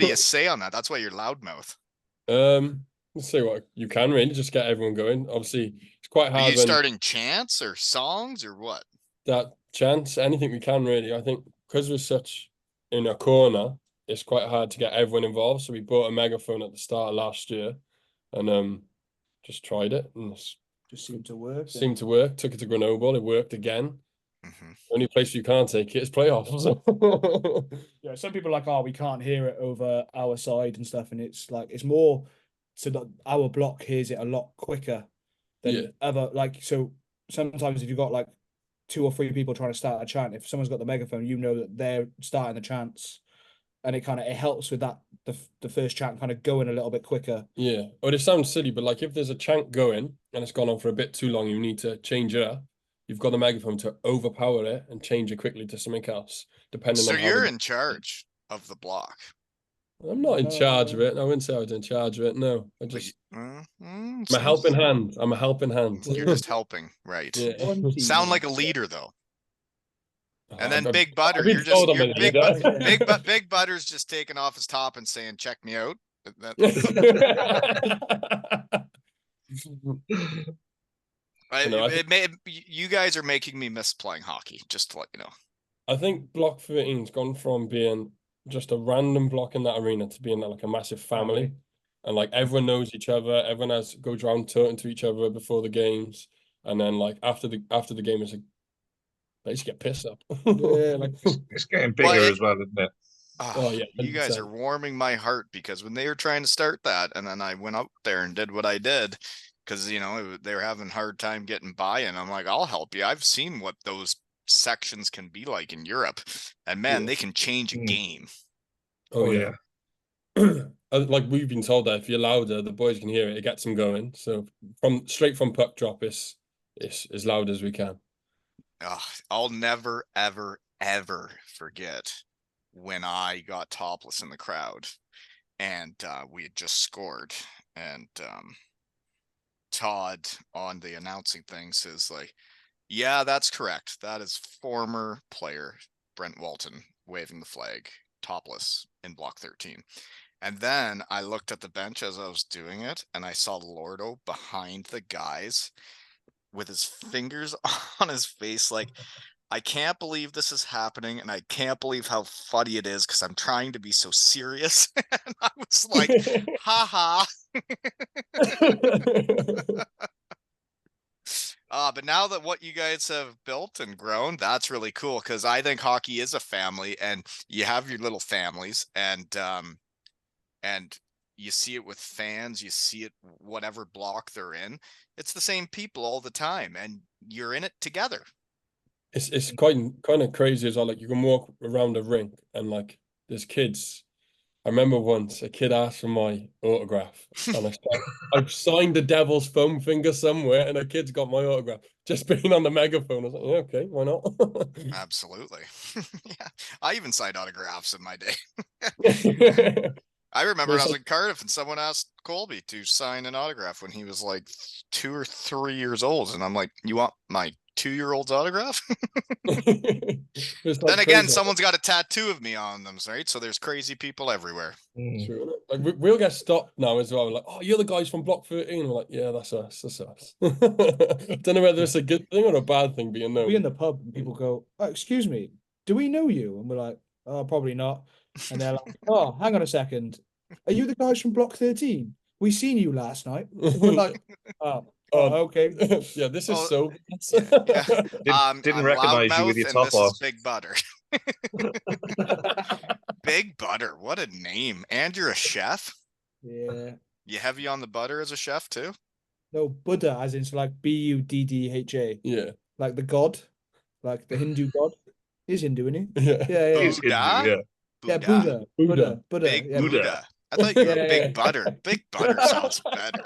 do you say on that? That's why you're loudmouth. Let's say what you can really just get everyone going. Obviously, it's quite hard. Are you starting chants or songs or what? That chance, anything we can really. I think because we're such in a corner, it's quite hard to get everyone involved. So we bought a megaphone at the start of last year, and just tried it, and it Just seemed to work. seemed to work. Took it to Grenoble, it worked again. Mm-hmm. Only place you can't take it is playoffs. Yeah, some people are like, oh, we can't hear it over our side and stuff, and it's like it's more so that our block hears it a lot quicker than other. Like, so sometimes if you've got like 2 or 3 people trying to start a chant, if someone's got the megaphone, that they're starting the chants, and it helps with that the first chant kind of going a little bit quicker. Yeah, or it sounds silly, but like if there's a chant going and it's gone on for a bit too long, you need to change it up. You've got the megaphone to overpower it and change it quickly to something else, depending on. So you're in charge of the block. I'm not in charge of it. I wouldn't say I was in charge of it. No, I just. I'm a helping hand. I'm a helping hand. You're just helping, right? Yeah. Sound like a leader though. And then Big Butter, Big Butter's just taking off his top and saying, "Check me out." You guys are making me miss playing hockey. Just to let you know. I think Block 13's gone from being just a random block in that arena to being like a massive family, and like everyone knows each other. Everyone goes around talking to each other before the games, and then like after the game, it's like they just get pissed up. Yeah, like it's getting bigger as well, isn't it? Oh yeah, you guys are warming my heart because when they were trying to start that, and then I went up there and did what I did because they were having a hard time getting buy-in. I'm like, I'll help you. I've seen what those sections can be like in Europe, and man, they can change a game. Oh yeah. Like we've been told that if you're louder, the boys can hear it. It gets them going. So straight from puck drop, it's as loud as we can. I'll never, ever, ever forget when I got topless in the crowd and we had just scored, and Todd on the announcing thing says like, yeah, that's correct. That is former player Brent Walton waving the flag topless in block 13. And then I looked at the bench as I was doing it, and I saw Lordo behind the guys with his fingers on his face like, I can't believe this is happening, and I can't believe how funny it is because I'm trying to be so serious. And I was like, haha. But now that what you guys have built and grown, that's really cool, because I think hockey is a family, and you have your little families, and you see it with fans, you see it whatever block they're in. It's the same people all the time, and you're in it together. It's quite kind of crazy as well. Like you can walk around a rink and like there's kids. I remember once a kid asked for my autograph, and I signed the Devil's foam finger somewhere, and a kid's got my autograph just being on the megaphone. I was like, yeah, okay, why not? Absolutely. Yeah, I even signed autographs in my day. Yeah, I remember when I was like, in Cardiff and someone asked Colby to sign an autograph when he was like 2 or 3 years old, and I'm like, you want my 2-year-old's autograph? it's Then like again, crazy. someone's got a tattoo of me on them, right? So there's crazy people everywhere. True. Like we'll get stopped now as well. Like, oh, you're the guys from Block 13. We're like, yeah, that's us. That's us. Don't know whether it's a good thing or a bad thing being known. We in the pub and people go, oh, excuse me, do we know you? And we're like, oh, probably not. And they're like, oh, hang on a second. Are you the guys from Block 13? We seen you last night. We're like, oh, okay. Yeah, this is Oh, so. yeah. Didn't I'm recognize you with Loudmouth, your and top this off. is Big Butter. Big Butter, what a name. And you're a chef? Yeah. You heavy on the butter as a chef too? No, Buddha, as in so like Buddha, Yeah. like the god, like the Hindu god. He's Hindu, isn't he? Yeah. Yeah, yeah. He's Hindu, Buddha? Yeah, Buddha. Buddha. Big Yeah, Buddha. Buddha. I thought you were Yeah, Big yeah. Butter. Big Butter sounds better.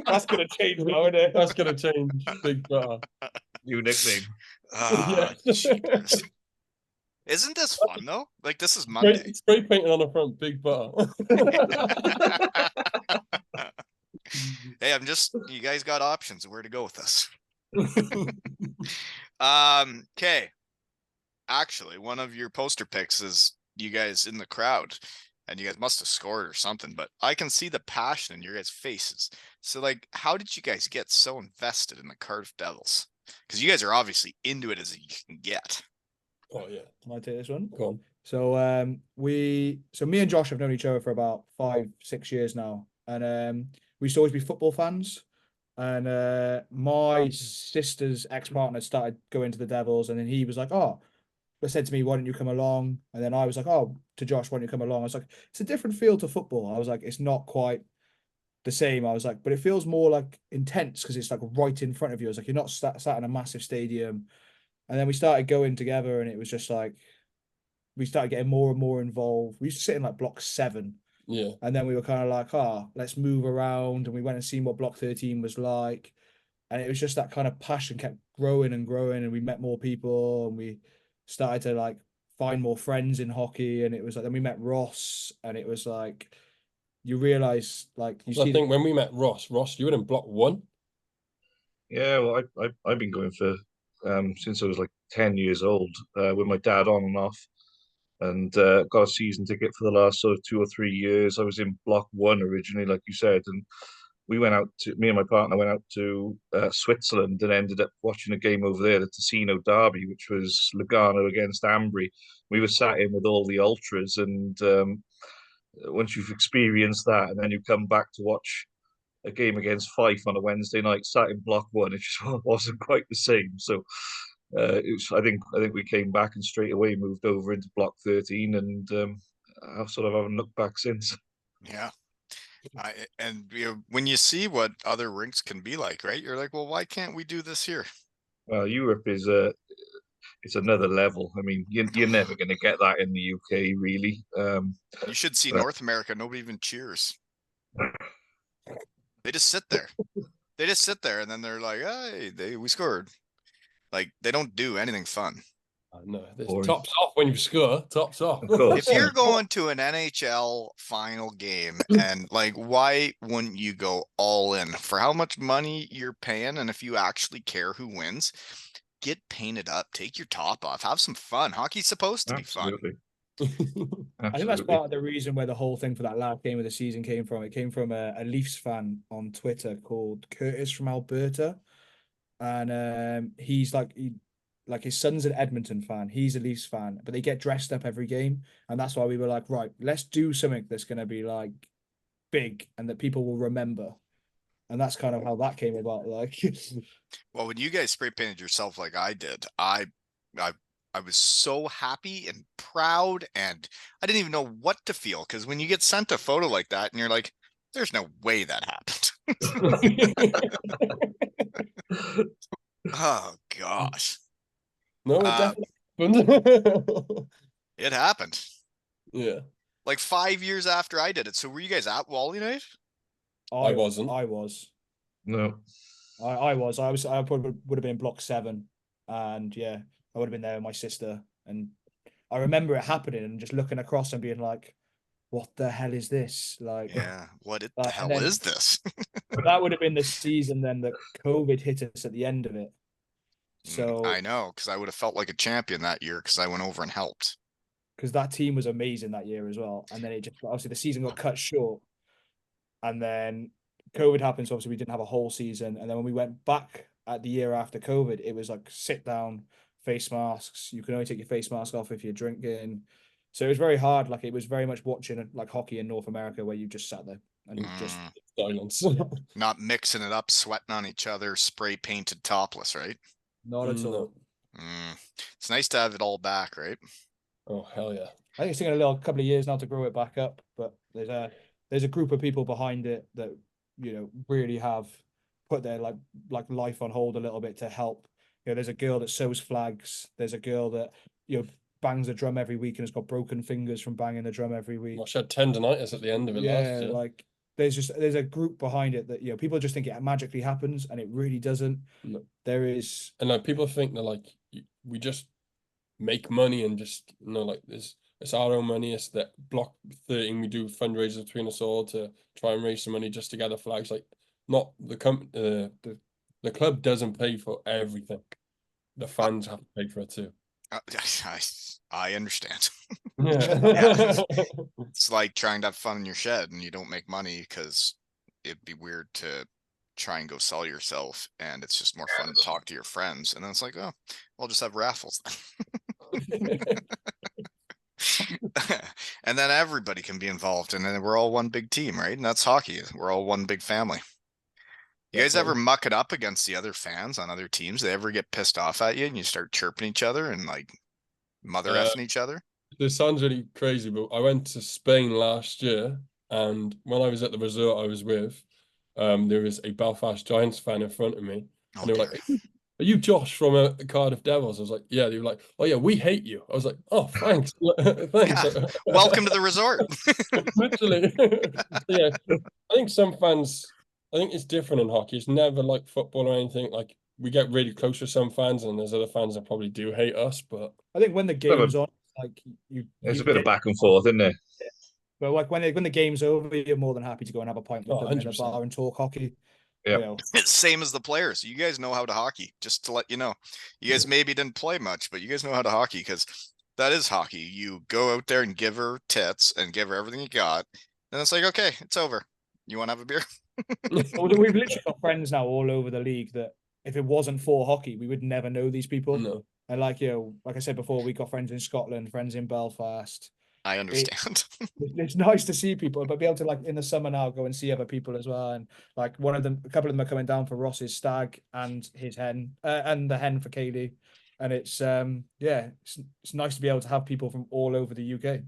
That's gonna change now, isn't it? That's gonna change. Big Butter. new nickname. Ah, Yeah. jeepers. Isn't this fun though? Like, this is Monday. Spray painted on the front, Big Butter. Hey, you guys got options of where to go with this. Okay. Actually, one of your poster pics is you guys in the crowd, and you guys must have scored or something, but I can see the passion in your guys' faces. So, like, how did you guys get so invested in the Cardiff Devils? Because you guys are obviously into it as you can get. Oh yeah. Can I take this one? Go on. So me and Josh have known each other for about 5-6 years now, and we used to always be football fans. And my sister's ex-partner started going to the Devils, and then he was like, "Oh," but said to me, "Why don't you come along?" And then I was like, "Oh," to Josh, "Why don't you come along?" I was like, "It's a different feel to football." I was like, "It's not quite the same." I was like, "But it feels more like intense because it's like right in front of you." I was like, "You're not sat in a massive stadium." And then we started going together, and it was just like we started getting more and more involved. We used to sit in like block 7. Yeah. And then we were kind of like, let's move around. And we went and seen what block 13 was like. And it was just that kind of passion kept growing and growing. And we met more people, and we started to like find more friends in hockey. And it was like, then we met Ross, and it was like, you realize like you So see I think when we met Ross, you were in block 1. Yeah, well, I've been going for since I was like 10 years old with my dad on and off, and got a season ticket for the last sort of 2 or 3 years. I was in block 1 originally, like you said, and me and my partner went out to Switzerland and ended up watching a game over there, the Ticino derby, which was Lugano against Ambri. We were sat in with all the ultras, and once you've experienced that, and then you come back to watch a game against Fife on a Wednesday night, sat in block 1, it just wasn't quite the same. So I think we came back and straight away moved over into block 13, and I've sort of haven't looked back since. Yeah. When you see what other rinks can be like, right? You're like, well, why can't we do this here? Well, Europe is it's another level. I mean, you're never going to get that in the UK, really. You should see but- North America. Nobody even cheers. They just sit there. They just sit there, and then they're like, "Hey, we scored." Like, they don't do anything fun. No, this Boring. tops off when you score. Tops off. Of course. If you're going to an NHL final game and like, why wouldn't you go all in for how much money you're paying? And if you actually care who wins, get painted up, take your top off, have some fun. Hockey's supposed to be fun. Absolutely. I think that's part of the reason where the whole thing for that last game of the season came from. It came from a Leafs fan on Twitter called Curtis from Alberta, and he's like his son's an Edmonton fan. He's a Leafs fan, but they get dressed up every game, and that's why we were like, right, let's do something that's going to be like big and that people will remember, and that's kind of how that came about. Like, Well, when you guys spray painted yourself like I did, I was so happy and proud, and I didn't even know what to feel, because when you get sent a photo like that and you're like, there's no way that happened. Oh gosh. No, it definitely happened. It happened. Yeah. Like 5 years after I did it. So were you guys at Wally night? I wasn't. I was. No. I was. I probably would have been block 7, and yeah, I would have been there with my sister. And I remember it happening and just looking across and being like, "What the hell is this?" Like, Yeah. What the and hell then is this? that would have been the season then that COVID hit us at the end of it. So I know, because I would have felt like a champion that year because I went over and helped. because that team was amazing that year as well, and then it just obviously the season got cut short, and then COVID happened. So obviously we didn't have a whole season, and then when we went back at the year after COVID, it was like sit down, face masks. You can only take your face mask off if you're drinking. So it was very hard. Like it was very much watching like hockey in North America where you just sat there and you just Silence. Not mixing it up, sweating on each other, spray painted topless, right? not at all. It's nice to have it all back, right? Oh hell yeah. I think it's taken a little couple of years now to grow it back up, but there's a group of people behind it that really have put their like life on hold a little bit to help. There's a girl that sews flags. There's a girl that bangs the drum every week and has got broken fingers from banging the drum every week. Well, she had tendonitis at the end of it last year. Like there's a group behind it that people just think it magically happens, and it really doesn't. No. There is, and like people think that like we just make money and just like it's our own money. It's that block 13 we do fundraisers between us all to try and raise some money just to gather flags. Like not the the club doesn't pay for everything. The fans have to pay for it too. I understand. Yeah. It's like trying to have fun in your shed and you don't make money because it'd be weird to try and go sell yourself, and it's just more fun to talk to your friends. And then it's like, oh, we'll just have raffles then. And then everybody can be involved, and then we're all one big team, right? And that's hockey. We're all one big family. You guys ever muck it up against the other fans on other teams? They ever get pissed off at you and you start chirping each other and like mother effing each other? This sounds really crazy, but I went to Spain last year, and when I was at the resort I was with, there was a Belfast Giants fan in front of me, and they were like, "Are you Josh from Cardiff Devils?" I was like, "Yeah." They were like, "Oh yeah, we hate you." I was like, "Oh, thanks, thanks." Yeah. Welcome to the resort. Literally. Yeah, I think some fans. I think it's different in hockey. It's never like football or anything. Like we get really close with some fans, and there's other fans that probably do hate us. But I think when the game's on, like there's a bit of back and forth, isn't there? But like when the game's over, you're more than happy to go and have a pint with them in a 100%. bar and talk hockey. Yeah. It's same as the players. You guys know how to hockey, just to let you know. You guys maybe didn't play much, but you guys know how to hockey, because that is hockey. You go out there and give her tits and give her everything you got. And it's like, okay, it's over. You want to have a beer? Well, we've literally got friends now all over the league that if it wasn't for hockey, we would never know these people. No. And like I said before, we got friends in Scotland, friends in Belfast. I understand. It's nice to see people, but be able to like in the summer now go and see other people as well. And like a couple of them are coming down for Ross's stag and his hen, and the hen for Kaylee. And it's it's nice to be able to have people from all over the UK.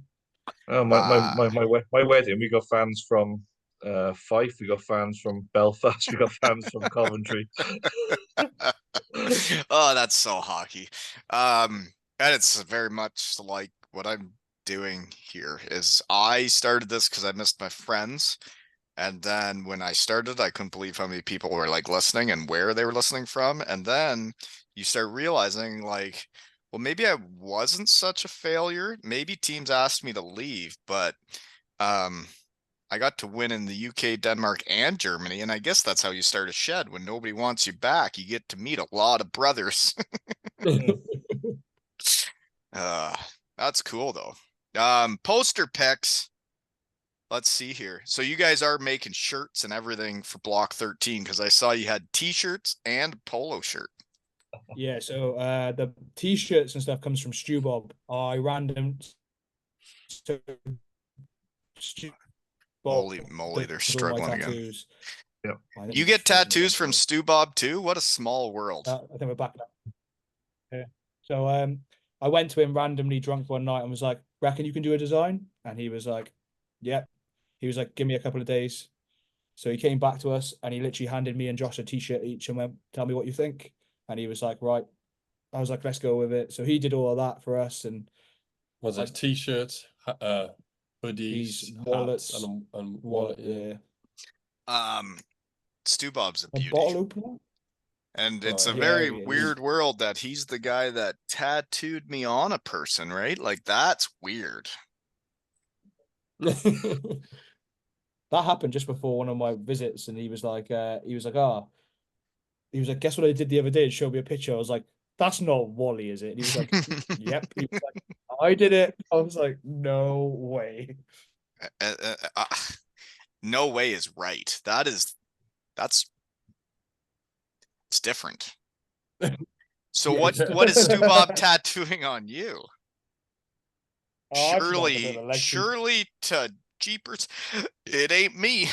Oh, my wedding, we got fans from Fife, we got fans from Belfast, we got fans from Coventry. Oh, that's so hockey. And it's very much like what I'm doing here is I started this because I missed my friends. And then when I started, I couldn't believe how many people were like listening and where they were listening from. And then you start realizing like, well, maybe I wasn't such a failure. Maybe teams asked me to leave, but I got to win in the UK, Denmark, and Germany, and I guess that's how you start a shed. When nobody wants you back, you get to meet a lot of brothers. That's cool though. Poster pics. Let's see here. So you guys are making shirts and everything for Block 13 because I saw you had t-shirts and a polo shirt. Yeah, so the t-shirts and stuff comes from Stu Bob. I random Stu Bob Holy moly, they're does all my struggling again. tattoos. Yep. I think You he's get frozen tattoos again, from so- Stu Bob too? What a small world. I think we're back now. Yeah. So I went to him randomly drunk one night and was like, reckon you can do a design? And he was like, yeah. He was like, give me a couple of days. So he came back to us and he literally handed me and Josh a t-shirt each and went, tell me what you think. And he was like, right. I was like, let's go with it. So he did all of that for us. And Was it t-shirts, hoodies, these hats, wallets, and wallet? yeah. Stu Bob's a A beauty. bottle opener? And it's a Right. Yeah, very he is. weird world that he's the guy that tattooed me on a person, right? Like that's weird. That happened just before one of my visits, and he was like, guess what I did the other day? And showed me a picture. I was like, that's not Wally, is it? And he was like, yep. He was like, I did it. I was like, no way. No way is right. That's it's different. So Yeah, what is Stu Bob tattooing on you? Oh, I forgot to do the leg piece. Surely to Jeepers, it ain't me.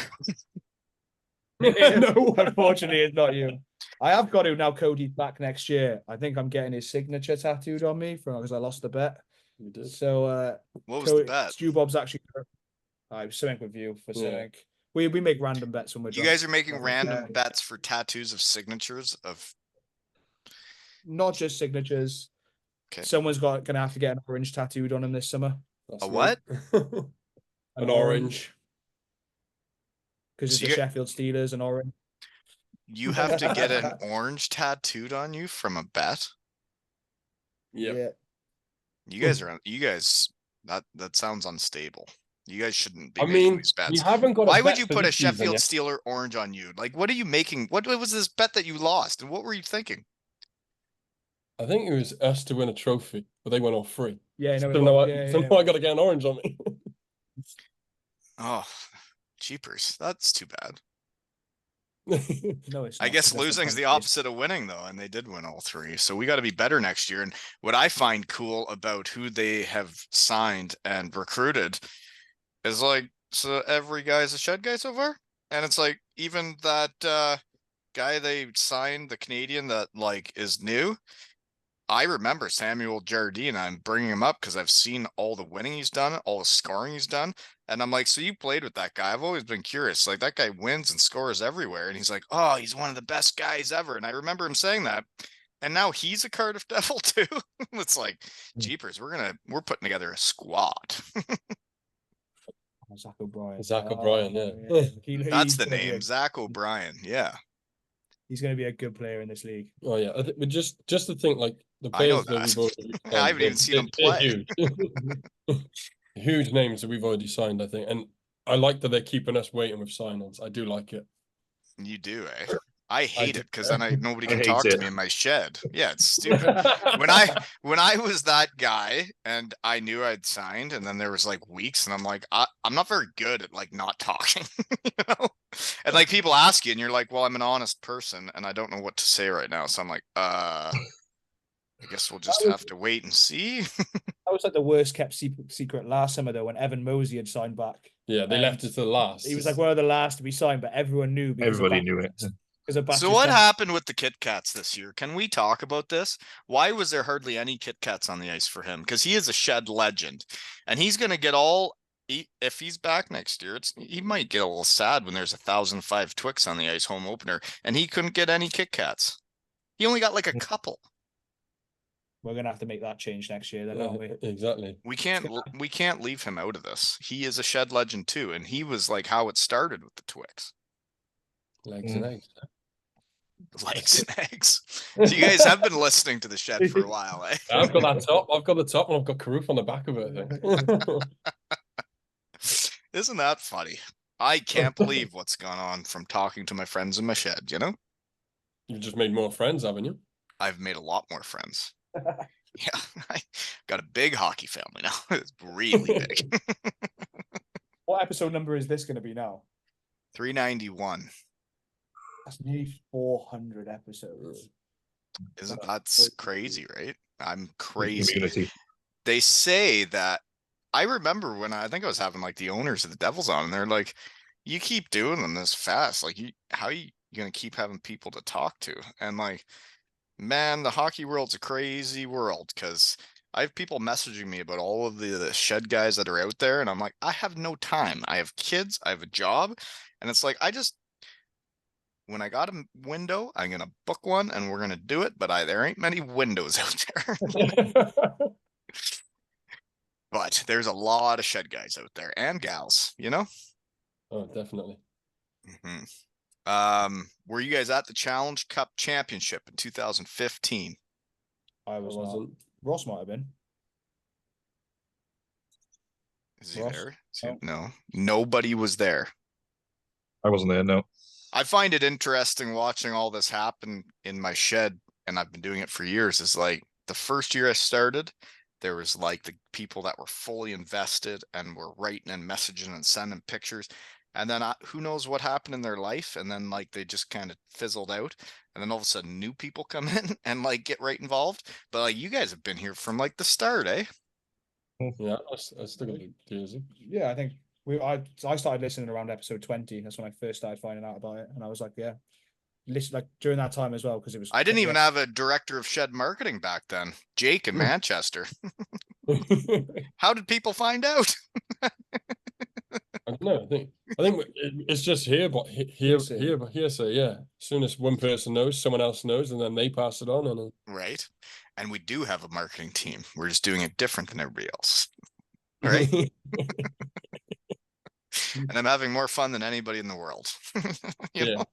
No, unfortunately, it's not you. I have got to now. Cody's back next year. I think I'm getting his signature tattooed on me because I lost the bet. You did. So What was the bet? Stu Bob's actually I was something with you for something. We make random bets when we're You drunk. guys are making random bets for tattoos of signatures of Not just signatures. Okay. Someone's gonna have to get an orange tattooed on him this summer. That's a me. what? An orange. Because it's So the you- Sheffield Steelers and orange. You have to get an orange tattooed on you from a bet? Yep. Yeah. You guys that sounds unstable. You guys shouldn't be I making mean, these bets. we haven't got. Why a would bet you for put a this season Sheffield yet. Steeler orange on you? Like, what are you making? What was this bet that you lost? And what were you thinking? I think it was us to win a trophy, but they went all free. Yeah, no, So now yeah. I got to get an orange on me. Oh, jeepers. That's too bad. No, it's I not, guess 'cause that's losing is the point. opposite of winning, though, and they did win all three. So we got to be better next year. And what I find cool about who they have signed and recruited is like, so every guy's a shed guy so far, and it's like even that guy they signed, the Canadian that like is new. I remember Samuel Jardine. I'm bringing him up because I've seen all the winning he's done, all the scoring he's done. And I'm like, so you played with that guy. I've always been curious. Like, that guy wins and scores everywhere. And he's like, oh, he's one of the best guys ever. And I remember him saying that. And now he's a Cardiff Devil too. It's like, jeepers, we're putting together a squad. Zach O'Brien. Zach O'Brien, yeah. That's the name, Zach O'Brien. Yeah. He's going to be a good player in this league. Oh yeah, but just to think, like the I know players that we've already signed, I haven't even seen them play. Huge names that we've already signed, I think, and I like that they're keeping us waiting with signings. I do like it. You do, eh? I hate it because then nobody I can hate talk to it. me in my shed. Yeah, it's stupid. when I was that guy and I knew I'd signed, and then there was like weeks, and I'm like, I'm not very good at like not talking, you know. And like people ask you, and you're like, well, I'm an honest person, and I don't know what to say right now, so I'm like, I guess we'll just have to wait and see. That was like the worst kept secret last summer though, when Evan Mosey had signed back. Yeah, they left it to the last. He was like one of the last to be signed, but everyone knew. Everybody knew it. So what happened with the Kit Kats this year? Can we talk about this? Why was there hardly any Kit Kats on the ice for him? Because he is a shed legend, and he's going to get all. If he's back next year, he might get a little sad when there's 1,005 Twix on the ice home opener, and he couldn't get any Kit Kats. He only got like a couple. We're gonna have to make that change next year, then, aren't we? Exactly. We can't leave him out of this. He is a shed legend too, and he was like how it started with the Twix. Legs and eggs. Legs and eggs. So you guys have been listening to the shed for a while, eh? I've got that top. I've got the top, and I've got Caroof on the back of it. I think. Isn't that funny? I can't believe what's gone on from talking to my friends in my shed, you know? You've just made more friends, haven't you? I've made a lot more friends. Yeah, I got a big hockey family now. It's really big. What episode number is this going to be now? 391. That's nearly 400 episodes. Isn't that crazy, right? I'm crazy. Community. They say that I remember when I think I was having like the owners of the Devils on, and they're like, you keep doing them this fast. Like, how are you going to keep having people to talk to? And like, man, the hockey world's a crazy world because I have people messaging me about all of the shed guys that are out there. And I'm like, I have no time. I have kids. I have a job. And it's like, when I got a window, I'm going to book one and we're going to do it. But there ain't many windows out there. But there's a lot of shed guys out there and gals, you know? Oh, definitely. Were you guys at the Challenge Cup Championship in 2015? I wasn't. Ross might have been. Is he Ross? there? No. No, nobody was there. I wasn't there, no. I find it interesting watching all this happen in my shed, and I've been doing it for years. Is like the first year I started, there was like the people that were fully invested and were writing and messaging and sending pictures. And then who knows what happened in their life. And then like they just kind of fizzled out. And then all of a sudden new people come in and like get right involved. But like you guys have been here from like the start, eh? Yeah, I still got years. Yeah, I think I started listening around episode 20. That's when I first started finding out about it. And I was like, yeah. Listen, like during that time as well, because it was. I didn't even have a director of shed marketing back then. Jake in Manchester. How did people find out? I don't know. I think it's just here, but here. So yeah, as soon as one person knows, someone else knows, and then they pass it on. And right. And we do have a marketing team. We're just doing it different than everybody else. Right. And I'm having more fun than anybody in the world. You know?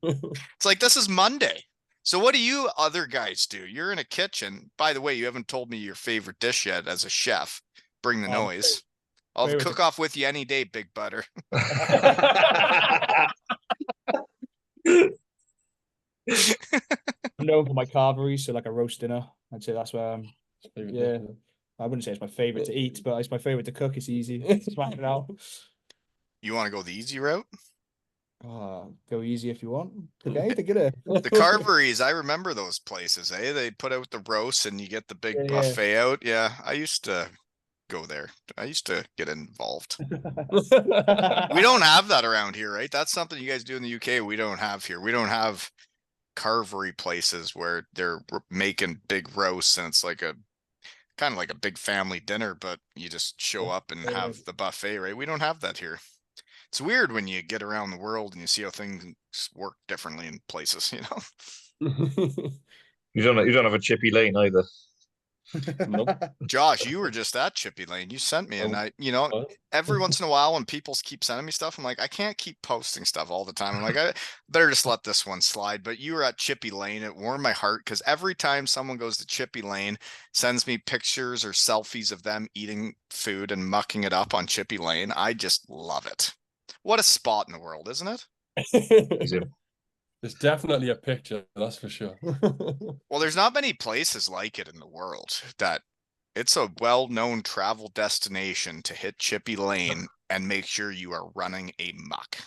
It's like, this is Monday. So what do you other guys do? You're in a kitchen. By the way, you haven't told me your favorite dish yet as a chef. Bring the noise. I'll cook off with you any day, Big Butter. I'm known for my carvery, so like a roast dinner. I'd say that's where I'm. Yeah, I wouldn't say it's my favorite to eat, but it's my favorite to cook. It's easy. Smack it out. You want to go the easy route? Go easy if you want. Okay, to get it. The carveries, I remember those places, eh? They put out the roast and you get the big buffet out. Yeah, I used to go there. I used to get involved. We don't have that around here, right? That's something you guys do in the UK. We don't have here. We don't have carvery places where they're making big roasts and it's like a kind of like a big family dinner, but you just show up and have the buffet, right? We don't have that here. It's weird when you get around the world and you see how things work differently in places, you know? You don't have a chippy lane either. Nope. Josh, you were just at Chippy Lane. You sent me, and every once in a while when people keep sending me stuff, I'm like, I can't keep posting stuff all the time. I'm like, I better just let this one slide. But you were at Chippy Lane. It warmed my heart because every time someone goes to Chippy Lane, sends me pictures or selfies of them eating food and mucking it up on Chippy Lane, I just love it. What a spot in the world, isn't it? There's definitely a picture, that's for sure. Well, there's not many places like it in the world that it's a well-known travel destination to hit Chippy Lane and make sure you are running a muck.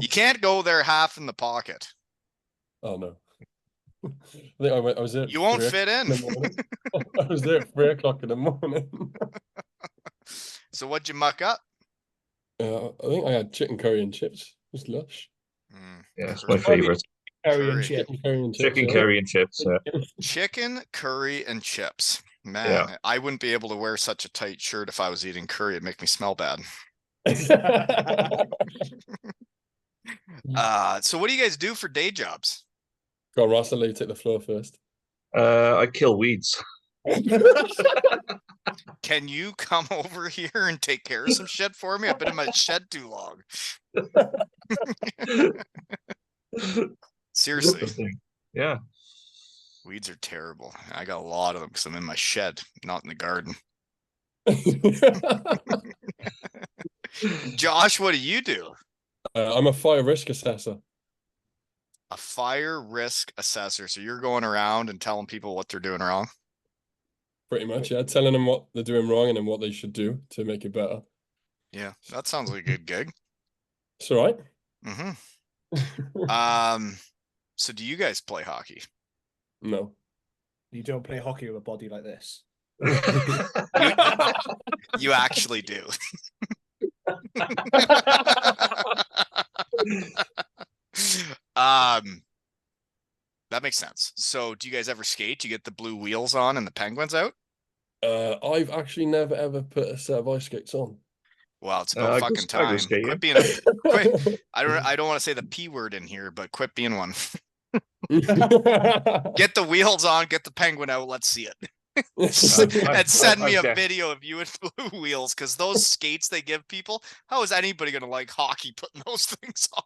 You can't go there half in the pocket. Oh, no. I think I was there. You won't fit in. I was there at 3 o'clock in the morning. So what'd you muck up? I think I had chicken curry and chips. It was lush. Yeah, it's my favorite. Chicken curry and chips. Yeah. Chicken, curry, and chips. Man, I wouldn't be able to wear such a tight shirt if I was eating curry. It'd make me smell bad. So what do you guys do for day jobs? Go on, Ross, I'll let you take the floor first. I kill weeds. Can you come over here and take care of some shit for me? I've been in my shed too long. Seriously, Yeah. weeds are terrible. I got a lot of them because I'm in my shed, not in the garden. Josh, what do you do? I'm a fire risk assessor. A fire risk assessor. So you're going around and telling people what they're doing wrong? Pretty much, yeah. Telling them what they're doing wrong and then what they should do to make it better. Yeah, that sounds like a good gig. It's all right. So do you guys play hockey? No. You don't play hockey with a body like this. You actually do. That makes sense. So do you guys ever skate? You get the blue wheels on and the penguins out? I've actually never ever put a set of ice skates on. Well, it's about fucking I time. go skating. Quit being a quit. I don't want to say the P word in here, but quit being one. Get the wheels on, get the penguin out, let's see it. And send me a video of you in blue wheels, because those skates they give people, how is anybody gonna like hockey putting those things on?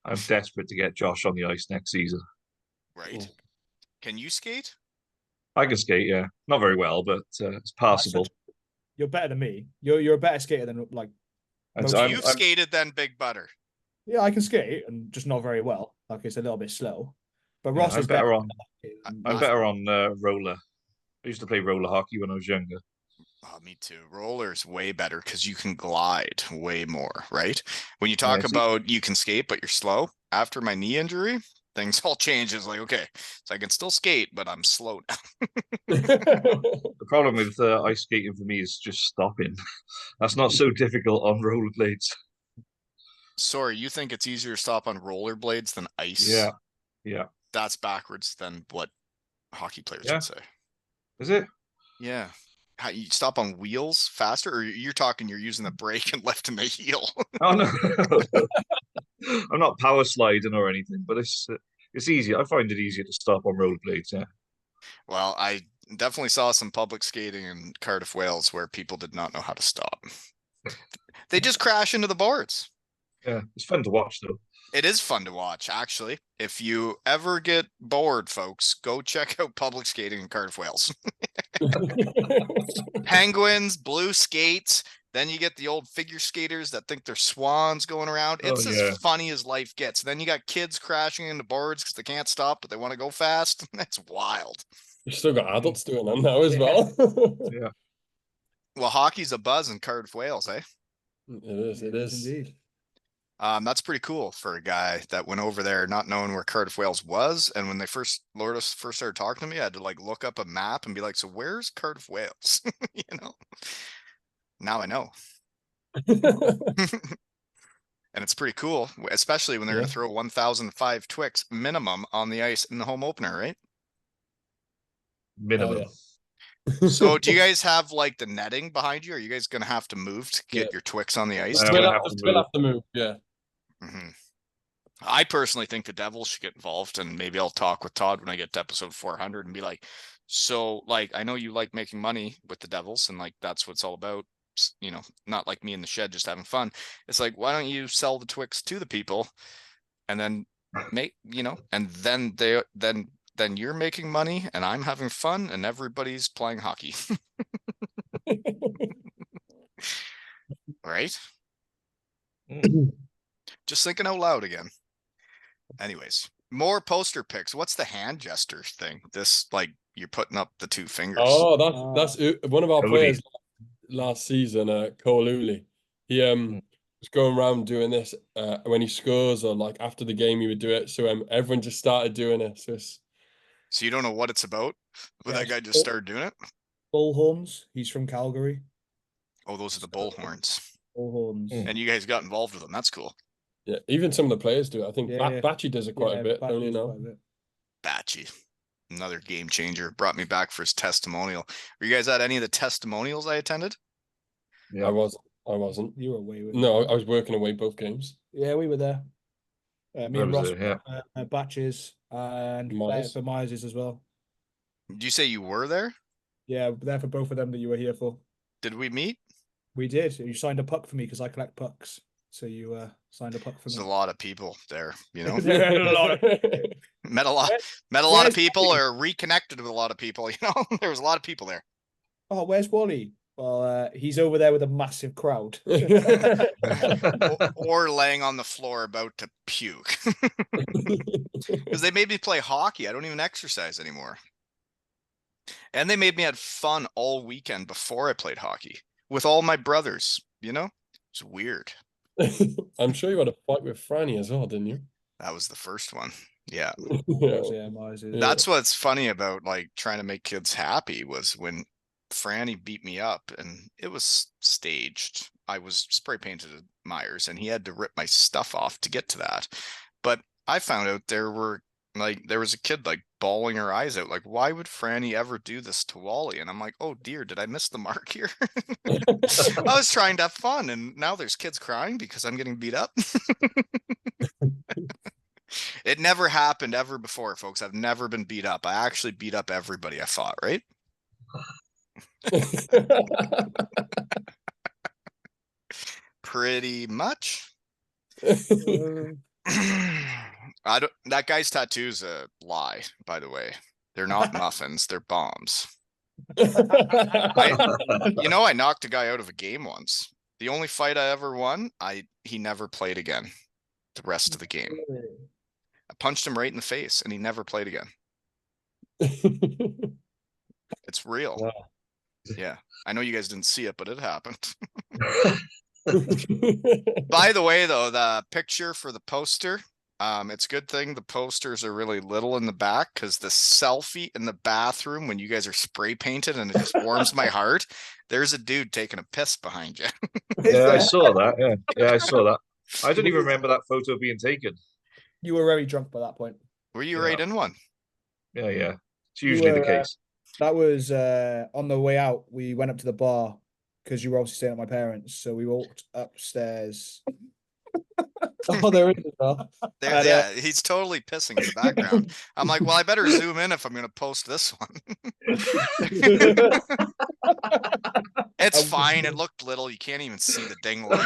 I'm desperate to get Josh on the ice next season. Right. Can you skate? I can skate, yeah. Not very well, but it's passable. You're better than me. You're a better skater than like. You've skated then, Big Butter. Yeah, I can skate and just not very well. Like it's a little bit slow. But Ross is better better on. I'm better on roller. I used to play roller hockey when I was younger. Oh, me too. Roller's way better because you can glide way more, right? When you talk about you can skate, but you're slow. After my knee injury, things all change. It's like, okay, so I can still skate, but I'm slow now. The problem with ice skating for me is just stopping. That's not so difficult on rollerblades. Sorry, you think it's easier to stop on rollerblades than ice? Yeah. That's backwards than what hockey players would say. Is it? Yeah. How you stop on wheels faster, or you're talking you're using the brake and lifting the heel? Oh no. I'm not power sliding or anything, but it's easier. I find it easier to stop on rollerblades, yeah. Well, I definitely saw some public skating in Cardiff, Wales, where people did not know how to stop. They just crash into the boards. Yeah, it's fun to watch though. It is fun to watch, actually. If you ever get bored, folks, go check out public skating in Cardiff, Wales. Penguins, blue skates. Then you get the old figure skaters that think they're swans going around. It's as funny as life gets. Then you got kids crashing into boards because they can't stop, but they want to go fast. That's wild. You've still got adults doing them now as well. Yeah. Well, hockey's a buzz in Cardiff, Wales, eh? It is indeed. That's pretty cool for a guy that went over there not knowing where Cardiff, Wales was. And when they Lourdes first started talking to me, I had to like look up a map and be like, so where's Cardiff, Wales? You know, now I know. And it's pretty cool, especially when they're going to throw 1,005 Twix minimum on the ice in the home opener, right? Minimum. So do you guys have like the netting behind you? Or are you guys going to have to move to get your Twix on the ice? We'll have to move, yeah. Mm-hmm. I personally think the Devils should get involved, and maybe I'll talk with Todd when I get to episode 400 and be like, so like, I know you like making money with the Devils and like, that's what it's all about. You know, not like me in the shed, just having fun. It's like, why don't you sell the Twix to the people and then make, you know, and then then you're making money and I'm having fun and everybody's playing hockey. Right? Just thinking out loud again. Anyways, more poster pics. What's the hand gesture thing? This, like, you're putting up the two fingers. Oh, that's one of our players last season, Cole Uli. He was going around doing this when he scores, or like after the game he would do it. So everyone just started doing it. So you don't know what it's about, but that guy just started doing it? Bullhorns. He's from Calgary. Oh, those are the bullhorns. Bullhorns. And you guys got involved with them. That's cool. Yeah, even some of the players do it. I think Batchy does it quite a bit, don't you know? Batchy. Another game changer. Brought me back for his testimonial. Were you guys at any of the testimonials I attended? Yeah. I wasn't. You were away with No, I was working away both games. Yeah, we were there. Me and Ross Batches and for Myers as well. Did you say you were there? Yeah, there for both of them that you were here for. Did we meet? We did. You signed a puck for me because I collect pucks. So you signed up for There's me. a lot of people there, you know. There are a lot of Met a lot where's of people, Wally? or reconnected with a lot of people. You know, there was a lot of people there. Oh, where's Wally? Well, he's over there with a massive crowd. Or laying on the floor about to puke. Because they made me play hockey. I don't even exercise anymore. And they made me have fun all weekend before I played hockey with all my brothers, you know? It's weird. I'm sure you had a fight with Franny as well, didn't you? That was the first one. Yeah. Yeah, mine is. That's what's funny about like trying to make kids happy was when Franny beat me up, and it was staged. I was spray painted at Myers and he had to rip my stuff off to get to that. But I found out there was a kid like bawling her eyes out. Like, why would Franny ever do this to Wally? And I'm like, oh dear, did I miss the mark here? I was trying to have fun, and now there's kids crying because I'm getting beat up. It never happened ever before, folks. I've never been beat up. I actually beat up everybody I fought, right? Pretty much. That guy's tattoo's a lie, by the way. They're not muffins, they're bombs. I knocked a guy out of a game once. The only fight I ever won, he never played again the rest of the game. I punched him right in the face and he never played again. It's real. Wow. Yeah. I know you guys didn't see it, but it happened. By the way, though, the picture for the poster, it's a good thing the posters are really little in the back, because the selfie in the bathroom when you guys are spray painted and it just warms my heart. There's a dude taking a piss behind you. Yeah, I saw that. Yeah, I saw that. I don't even remember that photo being taken. You were very drunk by that point. Were you right in one? Yeah. It's usually the case. That was on the way out. We went up to the bar because you were obviously staying at my parents. So we walked upstairs. Oh, there is there. Yeah, he's totally pissing in the background. I'm like, well, I better zoom in if I'm going to post this one. It's fine. It looked little. You can't even see the dingling.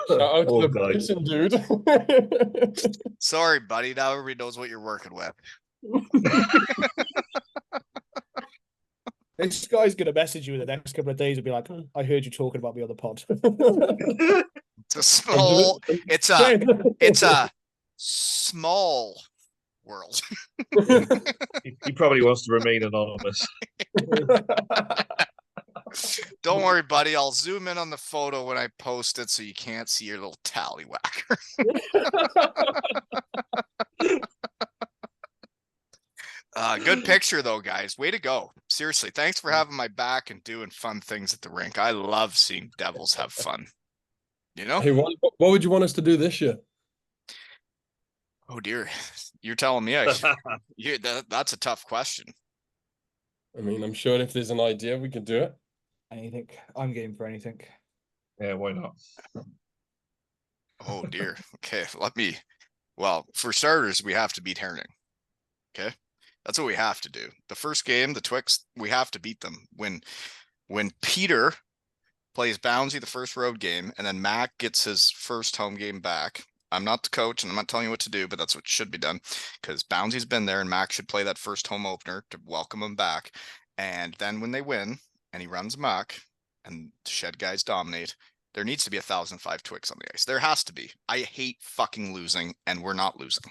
Shout out to the person, dude. Sorry, buddy. Now everybody knows what you're working with. This guy's gonna message you in the next couple of days and be like, "I heard you talking about me on the pod." It's a small. It's a small world. He probably wants to remain anonymous. Don't worry, buddy. I'll zoom in on the photo when I post it so you can't see your little tallywhacker. Good picture, though, guys. Way to go. Seriously, thanks for having my back and doing fun things at the rink. I love seeing Devils have fun. You know? Hey, what would you want us to do this year? Oh, dear. You're telling me that's a tough question. I mean, I'm sure if there's an idea, we could do it. Anything. I'm game for anything. Yeah, why not? Oh, dear. Okay, well, for starters, we have to beat Herning. Okay? That's what we have to do. The first game, the Twix, we have to beat them. When Peter plays Bouncy the first road game, and then Mac gets his first home game back. I'm not the coach, and I'm not telling you what to do, but that's what should be done, because Bouncy's been there, and Mac should play that first home opener to welcome him back. And then when they win, and he runs amok, and Shed guys dominate, there needs to be 1,005 Twix on the ice. There has to be. I hate fucking losing, and we're not losing.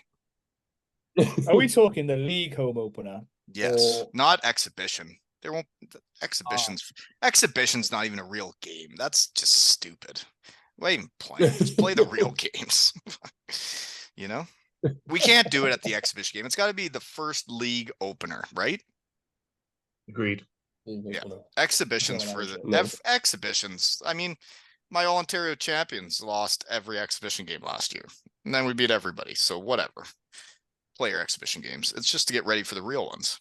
Are we talking the league home opener? Yes, not exhibition. There won't exhibition's not even a real game. That's just stupid. Why even play? Just play the real games. You know? We can't do it at the exhibition game. It's got to be the first league opener, right? Agreed. Yeah. Exhibitions for the exhibitions. I mean, my All Ontario champions lost every exhibition game last year. And then we beat everybody. So whatever. Player exhibition games. It's just to get ready for the real ones.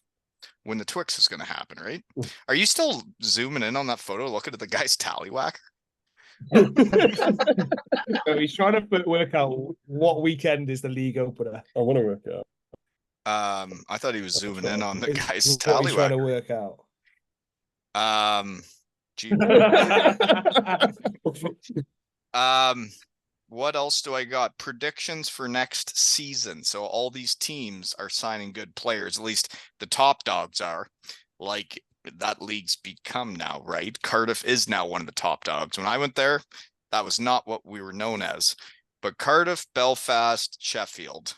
When the Twix is going to happen, right? Are you still zooming in on that photo, looking at the guy's tallywhacker? So he's trying to work out what weekend is the league opener. I want to work out. I thought he was zooming in on the Is guy's what he's trying to tallywhacker. work out. Gee, what else do I got? Predictions for next season. So all these teams are signing good players. At least the top dogs are. Like that league's become now, right? Cardiff is now one of the top dogs. When I went there, that was not what we were known as. But Cardiff, Belfast, Sheffield.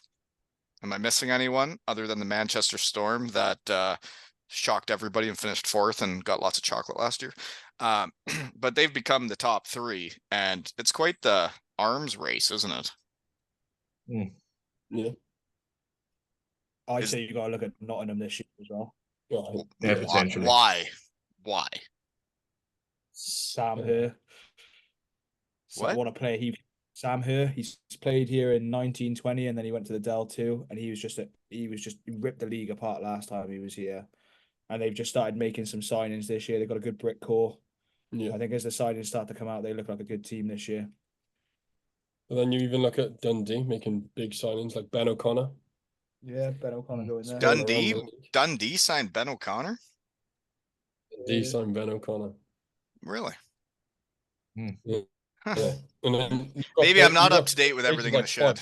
Am I missing anyone other than the Manchester Storm that shocked everybody and finished 4th and got lots of chocolate last year? But they've become the top 3, and it's quite the arms race, isn't it? Yeah. I'd say you got to look at Nottingham this year as well. Yeah, potentially. Why? Sam Herr. What? What a player Sam Herr. He's played here in 1920, and then he went to the Del 2, and he ripped the league apart last time he was here. And they've just started making some signings this year. They've got a good brick core. Yeah. I think as the signings start to come out, they look like a good team this year. And then you even look at Dundee making big signings like Ben O'Connor. Yeah, Ben O'Connor going there. Dundee signed Ben O'Connor? Dundee signed Ben O'Connor. Really? Yeah. Yeah. And then maybe I'm not up to date with everything in the shed.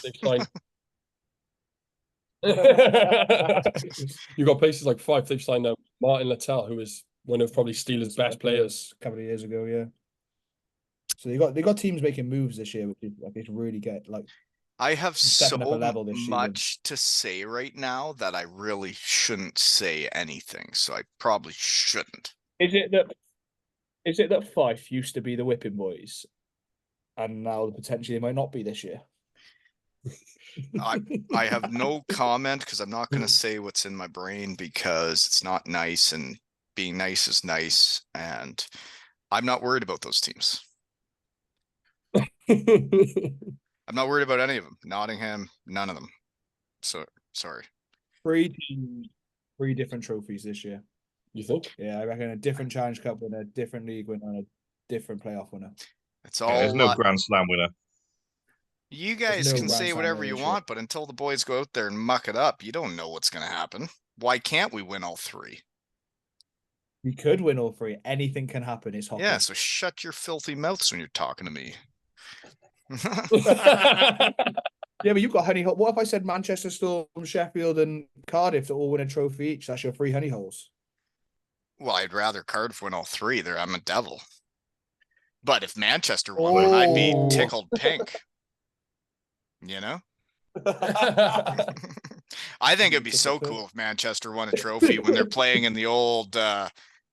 You got places like Fife. They've signed out Martin Littell, who was one of probably Steelers' best players a couple of years ago. Yeah. So they got teams making moves this year, which is like it's really get like. I have so this much to say right now that I really shouldn't say anything, so I probably shouldn't. Is it that Fife used to be the whipping boys, and now potentially they might not be this year? I have no comment because I'm not going to say what's in my brain because it's not nice, and being nice is nice, and I'm not worried about those teams. I'm not worried about any of them. Nottingham, none of them. So sorry. 3 teams, 3 different trophies this year. You think? Yeah, I reckon a different Challenge Cup winner, a different league winner, and a different playoff winner. It's all. There's no Grand Slam winner. You guys can say whatever you want, but until the boys go out there and muck it up, you don't know what's going to happen. Why can't we win all 3? We could win all 3. Anything can happen. It's hockey. Yeah, so shut your filthy mouths when you're talking to me. Yeah, but you've got honey hole. What if I said Manchester Storm, Sheffield, and Cardiff to all win a trophy each? That's your 3 honey holes. Well, I'd rather Cardiff win all 3. I'm a devil. But if Manchester won, I'd be tickled pink. You know? I think it'd be so cool if Manchester won a trophy when they're playing in the old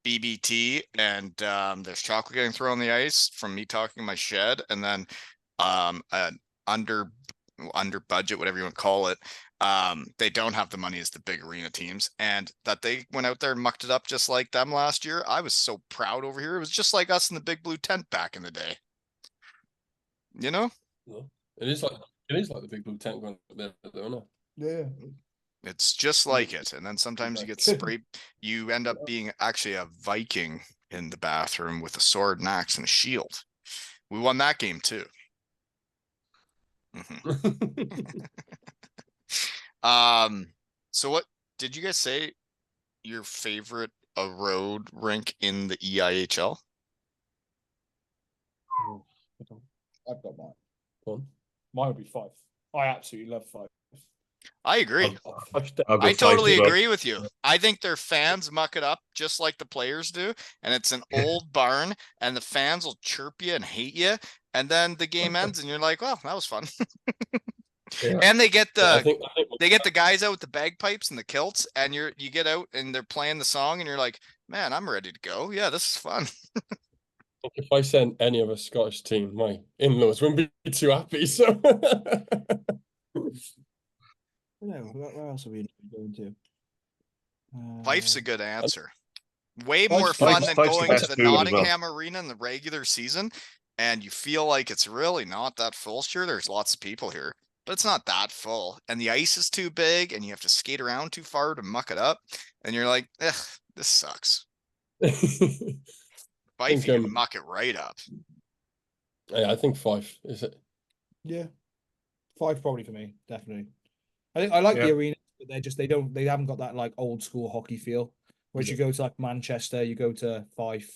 BBT and there's chocolate getting thrown on the ice from me talking in my shed, and then an under budget, whatever you want to call it. They don't have the money as the big arena teams, and that they went out there and mucked it up just like them last year. I was so proud over here. It was just like us in the big blue tent back in the day. You know? It is like the big blue tent going there, isn't it? Yeah. It's just like it. And then sometimes you get sprayed. You end up being actually a Viking in the bathroom with a sword, an axe, and a shield. We won that game too. So what did you guys say your favorite road rink in the EIHL? I've got mine. Go Mine would be Fife. I absolutely love Fife. I agree. I totally agree with you. I think their fans muck it up just like the players do, and it's an old barn, and the fans will chirp you and hate you, and then the game ends, and you're like, "Well, that was fun." Yeah. And they get the I think they get the guys out with the bagpipes and the kilts, and you get out and they're playing the song, and you're like, "Man, I'm ready to go. Yeah, this is fun." if I sent any other Scottish team, my in-laws wouldn't be too happy. So. Where else are we going to? Fife's a good answer. Way more fun than going to the Nottingham Arena in the regular season, and you feel like it's really not that full. Sure, there's lots of people here, but it's not that full. And the ice is too big, and you have to skate around too far to muck it up. And you're like, "Ugh, this sucks." Fife, you can muck it right up. Yeah, I think Fife is it. Yeah, Fife probably for me, definitely. I think I like the arena, but they haven't got that like old school hockey feel. Whereas you go to like Manchester, you go to Fife,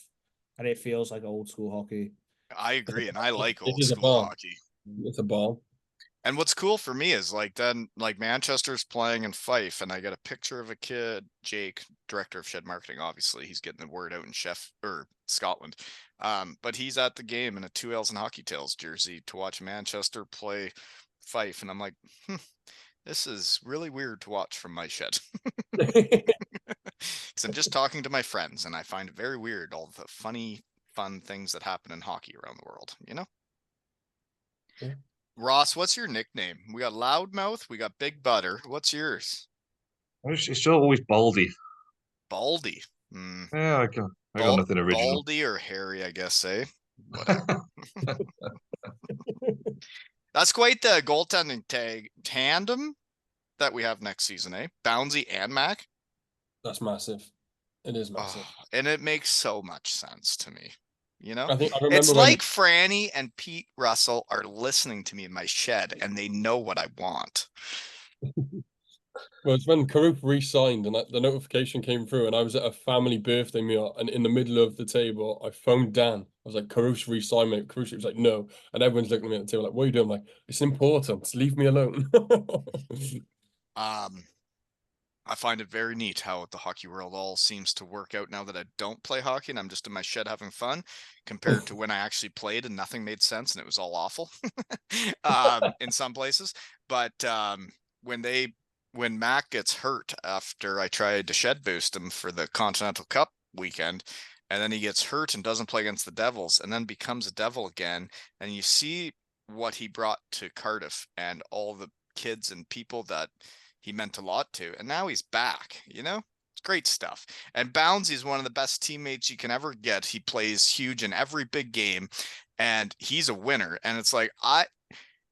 and it feels like old school hockey. I agree, and I like It old is a school bomb. hockey. It's a bomb. And what's cool for me is like then like Manchester's playing in Fife, and I get a picture of a kid, Jake, director of shed marketing. Obviously, he's getting the word out in Scotland. But he's at the game in a 2 Ales and Hockey Tales jersey to watch Manchester play Fife, and I'm like, this is really weird to watch from my shed. Because I'm just talking to my friends, and I find it very weird all the fun things that happen in hockey around the world. Yeah. Ross, what's your nickname? We got Loudmouth, we got Big Butter. What's yours? It's still always Baldy. Baldy. Yeah, I got nothing original. Baldy or Harry, I guess, eh? Whatever. That's quite the goaltending tandem that we have next season, eh? Bouncy and Mac. That's massive. It is massive. And it makes so much sense to me. I remember It's like Franny and Pete Russell are listening to me in my shed, and they know what I want. Well, it's when Cardiff re-signed and the notification came through, and I was at a family birthday meal, and in the middle of the table, I phoned Dan. I was like, Cardiff re-signed me. Cardiff was like, no. And everyone's looking at me at the table like, what are you doing? I'm like, it's important. Leave me alone. I find it very neat how the hockey world all seems to work out now that I don't play hockey and I'm just in my shed having fun, compared to when I actually played and nothing made sense and it was all awful in some places. But when Mac gets hurt after I tried to shed boost him for the Continental Cup weekend, and then he gets hurt and doesn't play against the Devils and then becomes a Devil again, and you see what he brought to Cardiff and all the kids and people that he meant a lot to, and now he's back, it's great stuff. And Bouncy's one of the best teammates you can ever get. He plays huge in every big game, and he's a winner. And it's like,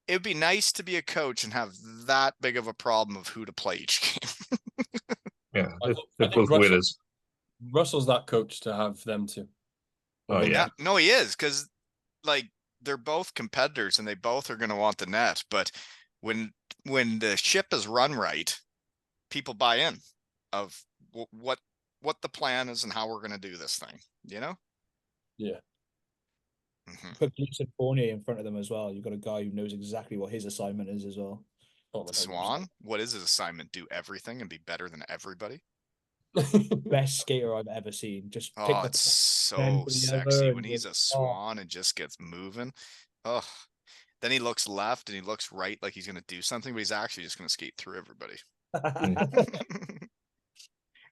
it'd be nice to be a coach and have that big of a problem of who to play each game. Yeah, they're both winners. Russell's that coach to have them too. Oh yeah. No, he is, because like they're both competitors and they both are going to want the net, but when the ship is run right, people buy in of what the plan is and how we're going to do this thing, Yeah. Put Gleason Fournier in front of them as well. You've got a guy who knows exactly what his assignment is as well. The Swan, what is his assignment? Do everything and be better than everybody. Best skater I've ever seen. Just it's so sexy when he's a Swan and just gets moving. Then he looks left and he looks right like he's going to do something, but he's actually just going to skate through everybody.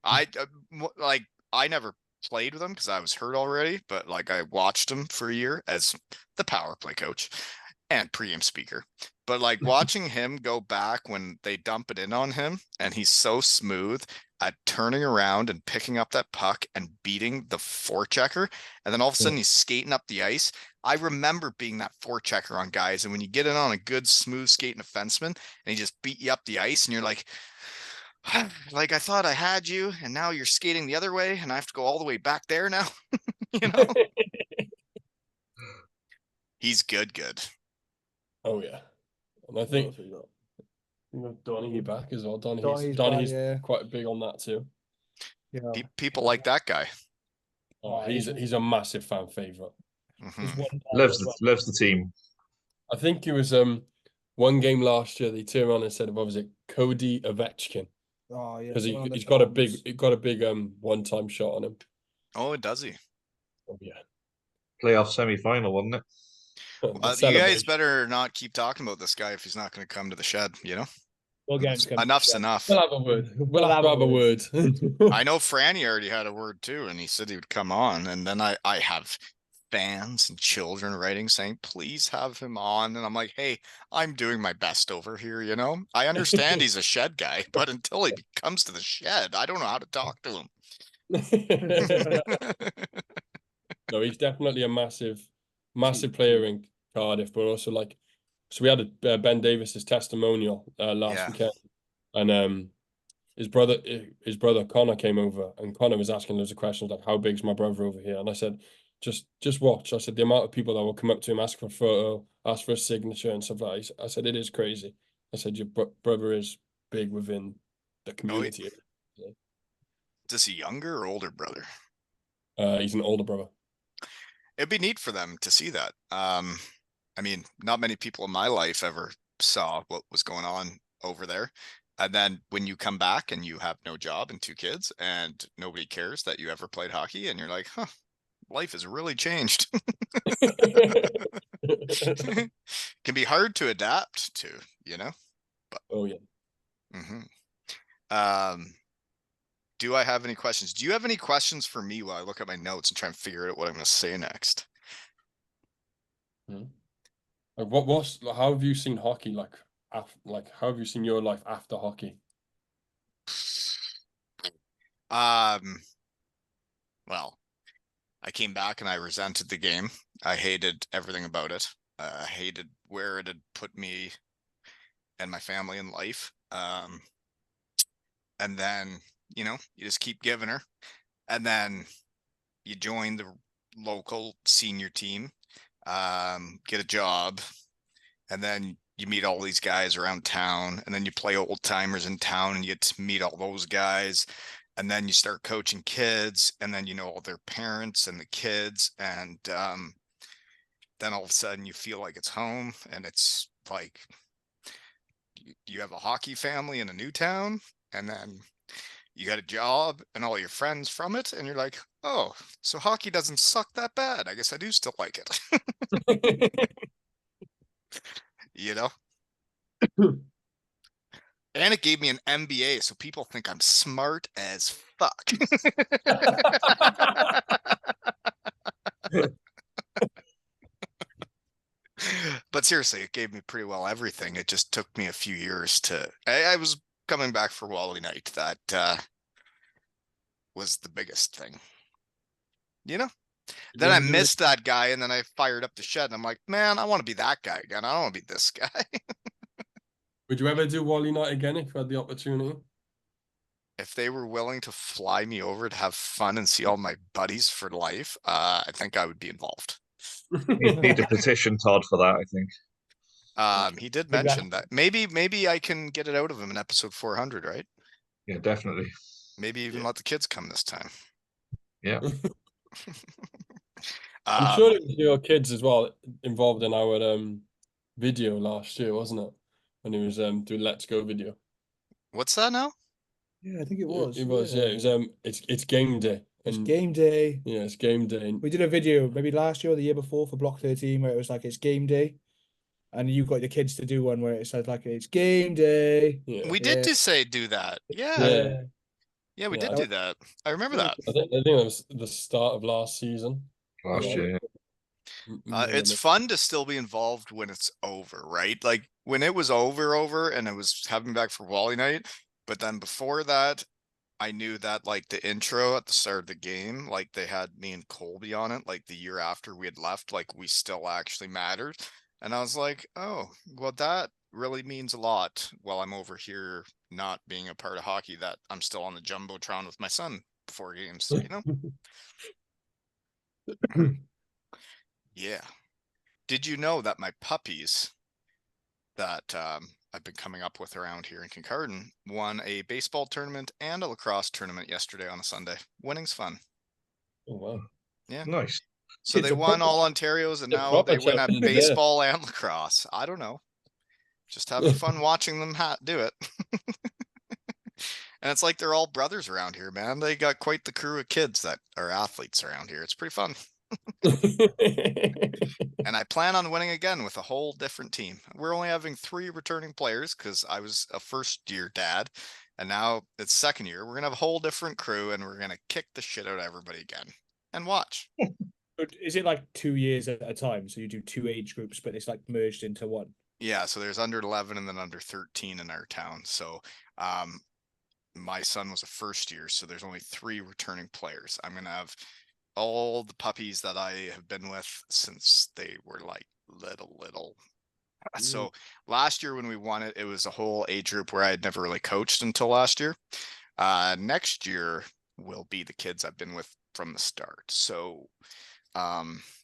I never played with him because I was hurt already, but like I watched him for a year as the power play coach and pregame speaker. But like watching him go back when they dump it in on him, and he's so smooth at turning around and picking up that puck and beating the forechecker, and then all of a sudden he's skating up the ice. I remember being that forechecker on guys, and when you get in on a good smooth skating defenseman and he just beat you up the ice, and you're like I thought I had you, and now you're skating the other way, and I have to go all the way back there now. He's good. Oh yeah, and I think Donnie back as well. Donnie's quite big on that too. Yeah, people like that guy. He's a massive fan favorite. Loves the team. I think it was one game last year they turned around and said, "What was it, Cody Ovechkin?" Oh yeah, because he's got a big one-time shot on him. Oh, does he? Oh yeah. Playoff semi-final, wasn't it? You guys better not keep talking about this guy if he's not going to come to the shed. We'll get him Enough's enough. We'll have a word. We'll have a word. I know Franny already had a word too, and he said he would come on. And then I have fans and children writing saying, please have him on. And I'm like, hey, I'm doing my best over here. I understand he's a shed guy, but until he comes to the shed, I don't know how to talk to him. No, he's definitely a massive player in Cardiff, but also so we had Ben Davis's testimonial last weekend, and his brother Connor came over, and Connor was asking loads of questions like, how big's my brother over here? And I said, just watch. I said, the amount of people that will come up to him, ask for a photo, ask for a signature and stuff like that. I said, it is crazy. I said, your brother is big within the community. Is he younger or older brother? He's an older brother. It'd be neat for them to see that. I mean, not many people in my life ever saw what was going on over there. And then when you come back and you have no job and 2 kids and nobody cares that you ever played hockey, and you're like, huh, life has really changed. Can be hard to adapt to, you know? But, Oh yeah. Do I have any questions? Do you have any questions for me while I look at my notes and try and figure out what I'm going to say next? How have you seen hockey like how have you seen your life after hockey? Well, I came back and I resented the game. I hated everything about it. I hated where it had put me and my family in life. And then, you know, you just keep giving her. And then you join the local senior team, get a job, and then you meet all these guys around town, and then you play old timers in town and you get to meet all those guys. And then you start coaching kids, and then you know all their parents and the kids, and then all of a sudden you feel like it's home, and it's like you have a hockey family in a new town, and then you got a job and all your friends from it, and you're like, oh, so hockey doesn't suck that bad. I guess I do still like it. You know? And it gave me an MBA, so people think I'm smart as fuck. But seriously, it gave me pretty well everything. It just took me a few years to... I was coming back for Wally night. That was the biggest thing. You know? Then I missed that guy, and then I fired up the shed, and I'm like, man, I want to be that guy again. I don't want to be this guy. Would you ever do Wally night again if you had the opportunity? If they were willing to fly me over to have fun and see all my buddies for life, I think I would be involved. Need to petition Todd for that, I think. He did mention that. Maybe I can get it out of him in episode 400, right? Yeah, definitely. Maybe even let the kids come this time. Yeah. I'm sure it was your kids as well involved in our video last year, wasn't it? When he was doing Let's Go video. What's that now? Yeah, I think it was. It was, yeah. It was it's game day. It's game day. Yeah, it's game day. We did a video maybe last year or the year before for Block 13 where it was like it's game day. And you got the kids to do one where it said like it's game day. Yeah. We did do that. Yeah. Yeah, we did do that. I remember that. I think that was the start of last season. Last year. It's fun to still be involved when it's over, right? Like when it was over and I was having back for Wally night, but then before that, I knew that like the intro at the start of the game, like they had me and Colby on it, like the year after we had left, like we still actually mattered. And I was like, oh, well, that really means a lot while I'm over here not being a part of hockey, that I'm still on the Jumbotron with my son before games, you know? Yeah. Did you know that my puppies that I've been coming up with around here in Kincardine won a baseball tournament and a lacrosse tournament yesterday on a Sunday? Winning's fun. Oh, wow. Yeah. Nice. So they won all Ontario's, and now they win at baseball and lacrosse. I don't know. Just having fun watching them do it. And it's like they're all brothers around here, man. They got quite the crew of kids that are athletes around here. It's pretty fun. And I plan on winning again with a whole different team. We're only having 3 returning players because I was a first-year dad, and now it's second year. We're going to have a whole different crew, and we're going to kick the shit out of everybody again. And watch. Is it like 2 years at a time? So you do 2 age groups, but it's like merged into one? Yeah, so there's under 11 and then under 13 in our town. So my son was a first year, so there's only 3 returning players. I'm going to have all the puppies that I have been with since they were like little. So last year when we won it, it was a whole age group where I had never really coached until last year. Next year will be the kids I've been with from the start. So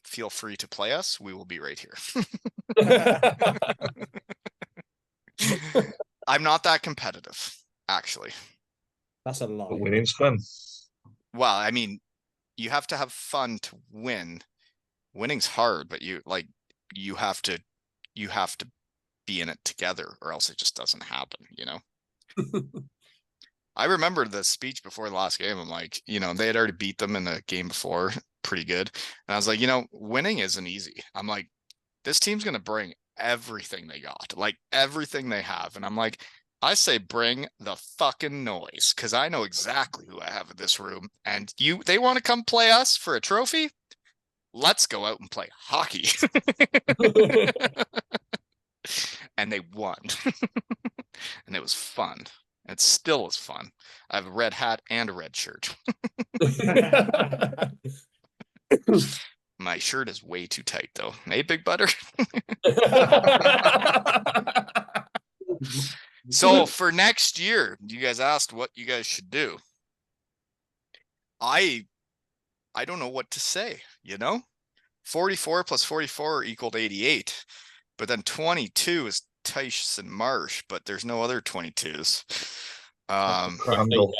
feel free to play us. We will be right here. I'm not that competitive. actually. That's a lie. But winning's fun. Well, I mean, you have to have fun to win. Winning's hard, but you have to be in it together, or else it just doesn't happen, you know? I remember the speech before the last game. I'm like, they had already beat them in the game before pretty good. And I was like, winning isn't easy. I'm like, this team's going to bring everything they got, like everything they have. And I'm like, I say bring the fucking noise, because I know exactly who I have in this room. And they want to come play us for a trophy? Let's go out and play hockey. And they won. And it was fun. It still is fun. I have a red hat and a red shirt. My shirt is way too tight, though. Hey, Big Butter. So for next year, you guys asked what you guys should do. I don't know what to say, 44 plus 44 equaled 88. But then 22 is Tice and Marsh, but there's no other 22s. Crandall.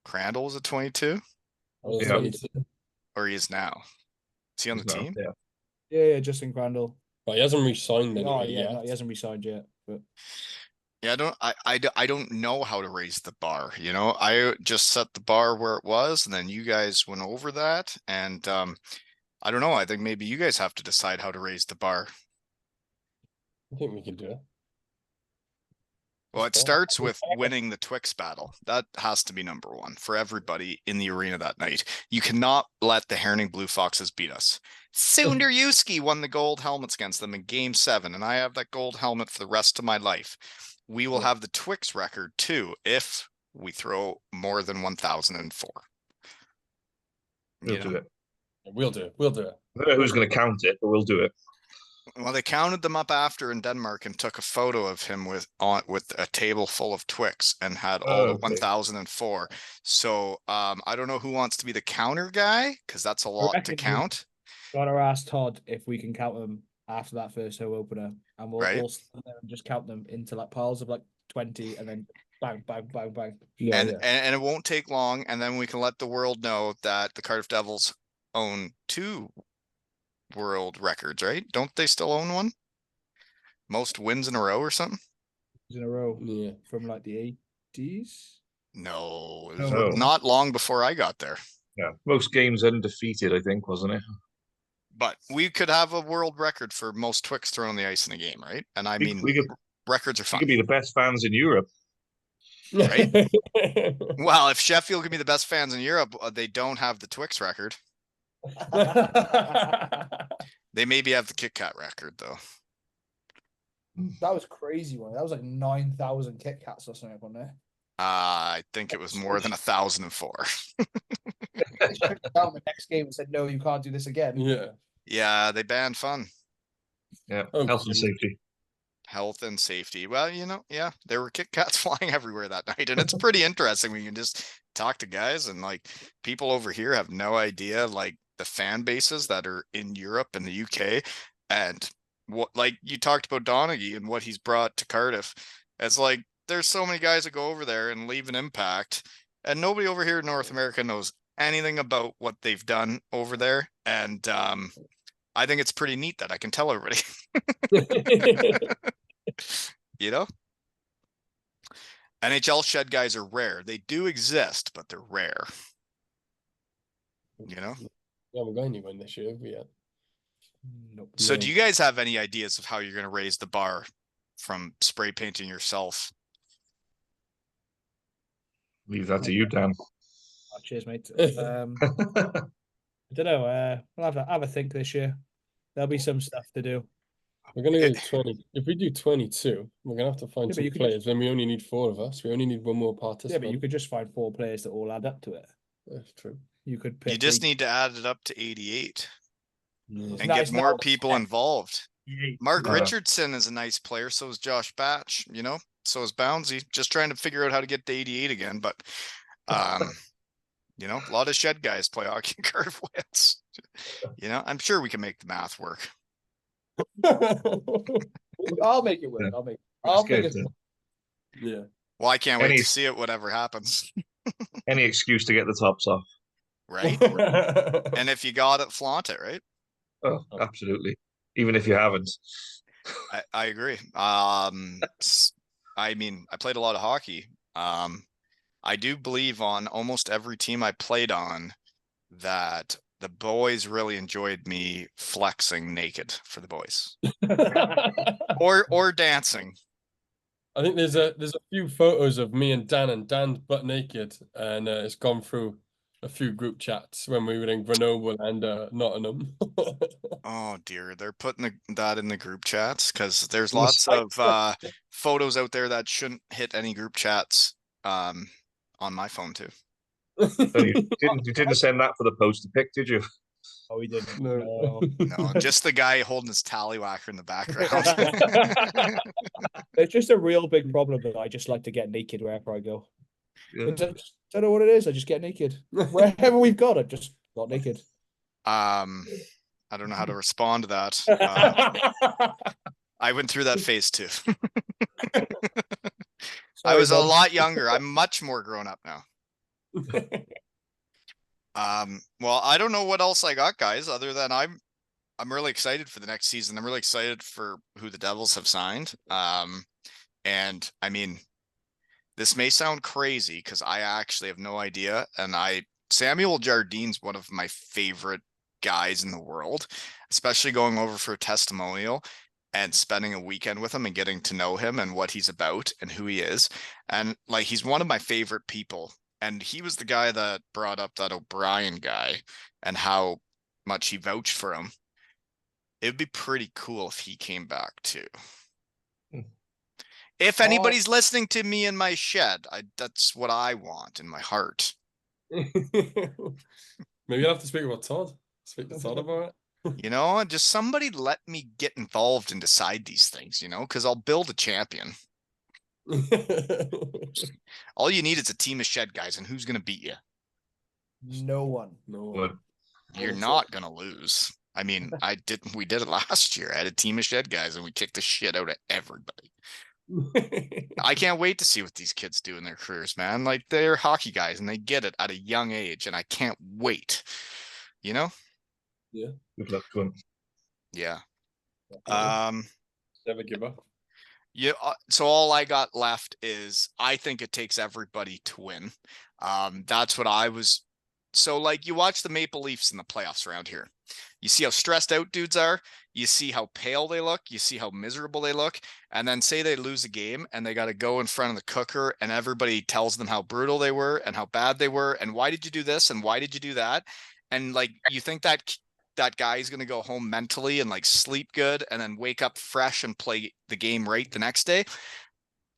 Crandall was a 22? Yeah. Or he is now? Is he on the team? Yeah. Yeah, Justin Crandall. But he hasn't re-signed anyway yeah, yet. no, he hasn't re-signed yet. But Yeah, I don't know how to raise the bar. I just set the bar where it was, and then you guys went over that. And I don't know. I think maybe you guys have to decide how to raise the bar. I think we can do it. Well, it starts with winning the Twix battle. That has to be number one for everybody in the arena that night. You cannot let the Herning Blue Foxes beat us. Sunderewski won the gold helmets against them in Game 7, and I have that gold helmet for the rest of my life. We will have the Twix record, too, if we throw more than 1,004. We'll do it. We'll do it. I don't know who's going to count it, but we'll do it. Well, they counted them up after in Denmark and took a photo of him with a table full of Twix and had all the 1,004. So I don't know who wants to be the counter guy, because that's a lot to count. Gotta ask Todd if we can count them after that first home opener, and we'll all stand there and just count them into like piles of like 20, and then bang, bang, bang, bang. Yeah, and it won't take long, and then we can let the world know that the Cardiff Devils own 2 world records, right? Don't they still own one? Most wins in a row or something? In a row, yeah, from like the 80s. No, it was not long before I got there. Yeah, most games undefeated, I think, wasn't it? But we could have a world record for most Twix thrown on the ice in a game, right? And I mean, records are fun. We could be the best fans in Europe. Right? Well, if Sheffield could be the best fans in Europe, they don't have the Twix record. They maybe have the Kit Kat record, though. That was crazy one. That was like 9,000 Kit Kats or something on there. I think it was more than 1,004. Down the next game and said, "No, you can't do this again." Yeah, they banned fun. Yeah, health and safety. Health and safety. Well, yeah, there were Kit Kats flying everywhere that night, and it's pretty interesting when you can just talk to guys, and like people over here have no idea like the fan bases that are in Europe and the UK, and what, like you talked about Donaghy and what he's brought to Cardiff. It's like there's so many guys that go over there and leave an impact, and nobody over here in North America knows anything about what they've done over there. And I think it's pretty neat that I can tell everybody. NHL shed guys are rare. They do exist, but they're rare. We haven't got anyone this year, have we yet? Nope. So do you guys have any ideas of how you're going to raise the bar from spray painting yourself? Leave that to you, Dan. Oh, cheers, mate. I don't know. We'll have a think this year. There'll be some stuff to do. We're going to go 20. If we do 22, we're going to have to find some players. Then we only need 4 of us. We only need 1 more participant. Yeah, but you could just find 4 players that all add up to it. That's true. You could pick. You just need to add it up to 88 and get more people involved. Mark Richardson is a nice player. So is Josh Batch, so is Bouncy. Just trying to figure out how to get to 88 again. But, a lot of shed guys play hockey in Cardiff Wales. I'm sure we can make the math work. I'll make it work. I'll make it work. Yeah. Well, I can't wait Any to see it, whatever happens. any excuse to get the tops off. Right? And if you got it, flaunt it, right? Oh, absolutely. Even if you haven't. I agree. I mean, I played a lot of hockey. I do believe on almost every team I played on that the boys really enjoyed me flexing naked for the boys. Or dancing. I think there's a few photos of me and Dan's butt naked, and it's gone through a few group chats when we were in Grenoble and Nottingham. Oh dear, they're putting that in the group chats because there's In the lots site. of photos out there that shouldn't hit any group chats on my phone too. So you didn't send that for the poster pic, did you? Oh, we didn't. No. No, just the guy holding his tallywhacker in the background. It's just a real big problem that I just like to get naked wherever I go. Yeah. Don't know what it is. I just get naked wherever we've got. I've just got naked. I don't know how to respond to that. I went through that phase too. I Sorry, was a Bob. lot younger. I'm much more grown up now. Well, I don't know what else I got, guys, other than I'm really excited for the next season. I'm really excited for who the Devils have signed. And I mean, this may sound crazy because I actually have no idea. And Samuel Jardine's one of my favorite guys in the world, especially going over for a testimonial and spending a weekend with him and getting to know him and what he's about and who he is. And like, he's one of my favorite people. And he was the guy that brought up that O'Brien guy and how much he vouched for him. It would be pretty cool if he came back too. If anybody's listening to me in my shed, that's what I want in my heart. Maybe you'll have to speak with Todd. Speak to Todd about You know, just somebody let me get involved and decide these things, you know, because I'll build a champion. it. All you need is a team of shed guys, and who's going to beat you? No one. No. You're not going to lose. I mean, we did it last year. I had a team of shed guys, and we kicked the shit out of everybody. I can't wait to see what these kids do in their careers, man. Like, they're hockey guys, and they get it at a young age, and I can't wait. You know? Yeah. Good luck to him. Yeah. Never give up. Yeah. So all I got left is I think it takes everybody to win. That's what I was. So like, you watch the Maple Leafs in the playoffs around here. You see how stressed out dudes are. You see how pale they look. You see how miserable they look. And then say they lose a game and they got to go in front of the cooker and everybody tells them how brutal they were and how bad they were. And why did you do this? And why did you do that? And like, you think that guy is going to go home mentally and like sleep good and then wake up fresh and play the game right the next day.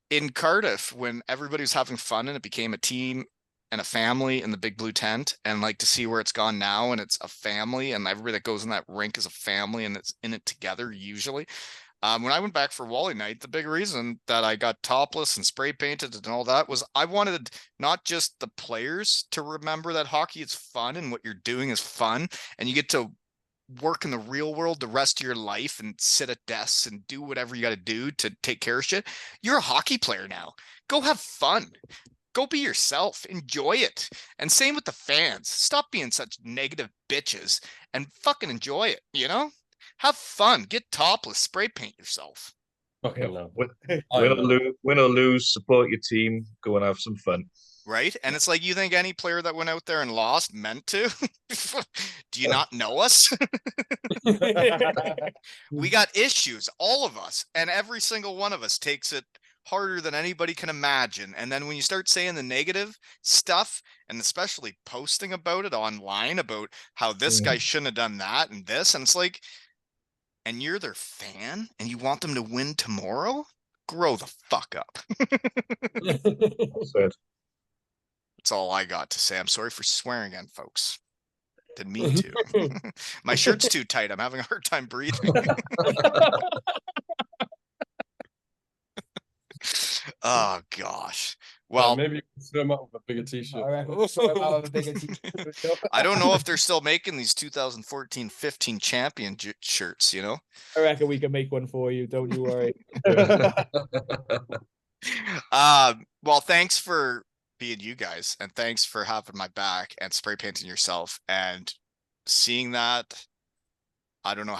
In Cardiff, when everybody was having fun and it became a team and a family in the big blue tent, and like to see where it's gone now and it's a family and everybody that goes in that rink is a family and it's in it together usually. When I went back for Wally night, the big reason that I got topless and spray painted and all that was I wanted not just the players to remember that hockey is fun and what you're doing is fun and you get to work in the real world the rest of your life and sit at desks and do whatever you got to do to take care of shit. You're a hockey player now. Go have fun. Go be yourself. Enjoy it. And same with the fans. Stop being such negative bitches and fucking enjoy it, you know? Have fun. Get topless. Spray paint yourself. Fucking love. Win or lose, support your team. Go and have some fun. Right? And it's like, you think any player that went out there and lost meant to? Do you not know us? We got issues, all of us. And every single one of us takes it harder than anybody can imagine. And then when you start saying the negative stuff, and especially posting about it online, about how this guy shouldn't have done that and this, and it's like, and you're their fan and you want them to win tomorrow? Grow the fuck up. That's all I got to say. I'm sorry for swearing again, folks. Didn't mean to. My shirt's too tight. I'm having a hard time breathing. Oh gosh. Well, maybe you can swim up with a bigger t-shirt. I reckon so. I'll have a bigger t-shirt. I don't know if they're still making these 2014-15 champion shirts, you know? I reckon we can make one for you. Don't you worry. Well, thanks for being you guys, and thanks for having my back and spray painting yourself and seeing that. I don't know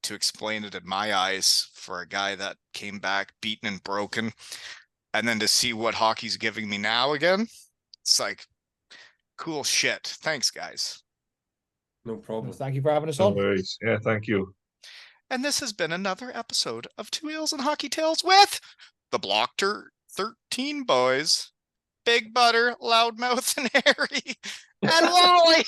to explain it in my eyes for a guy that came back beaten and broken, and then to see what hockey's giving me now again. It's like cool shit. Thanks, guys. No problem. Thank you for having us No on. worries. Yeah, thank you. And this has been another episode of Two Ales and Hockey Tales with the Blockter 13 boys, Big Butter, Loudmouth, and Harry, and Wally.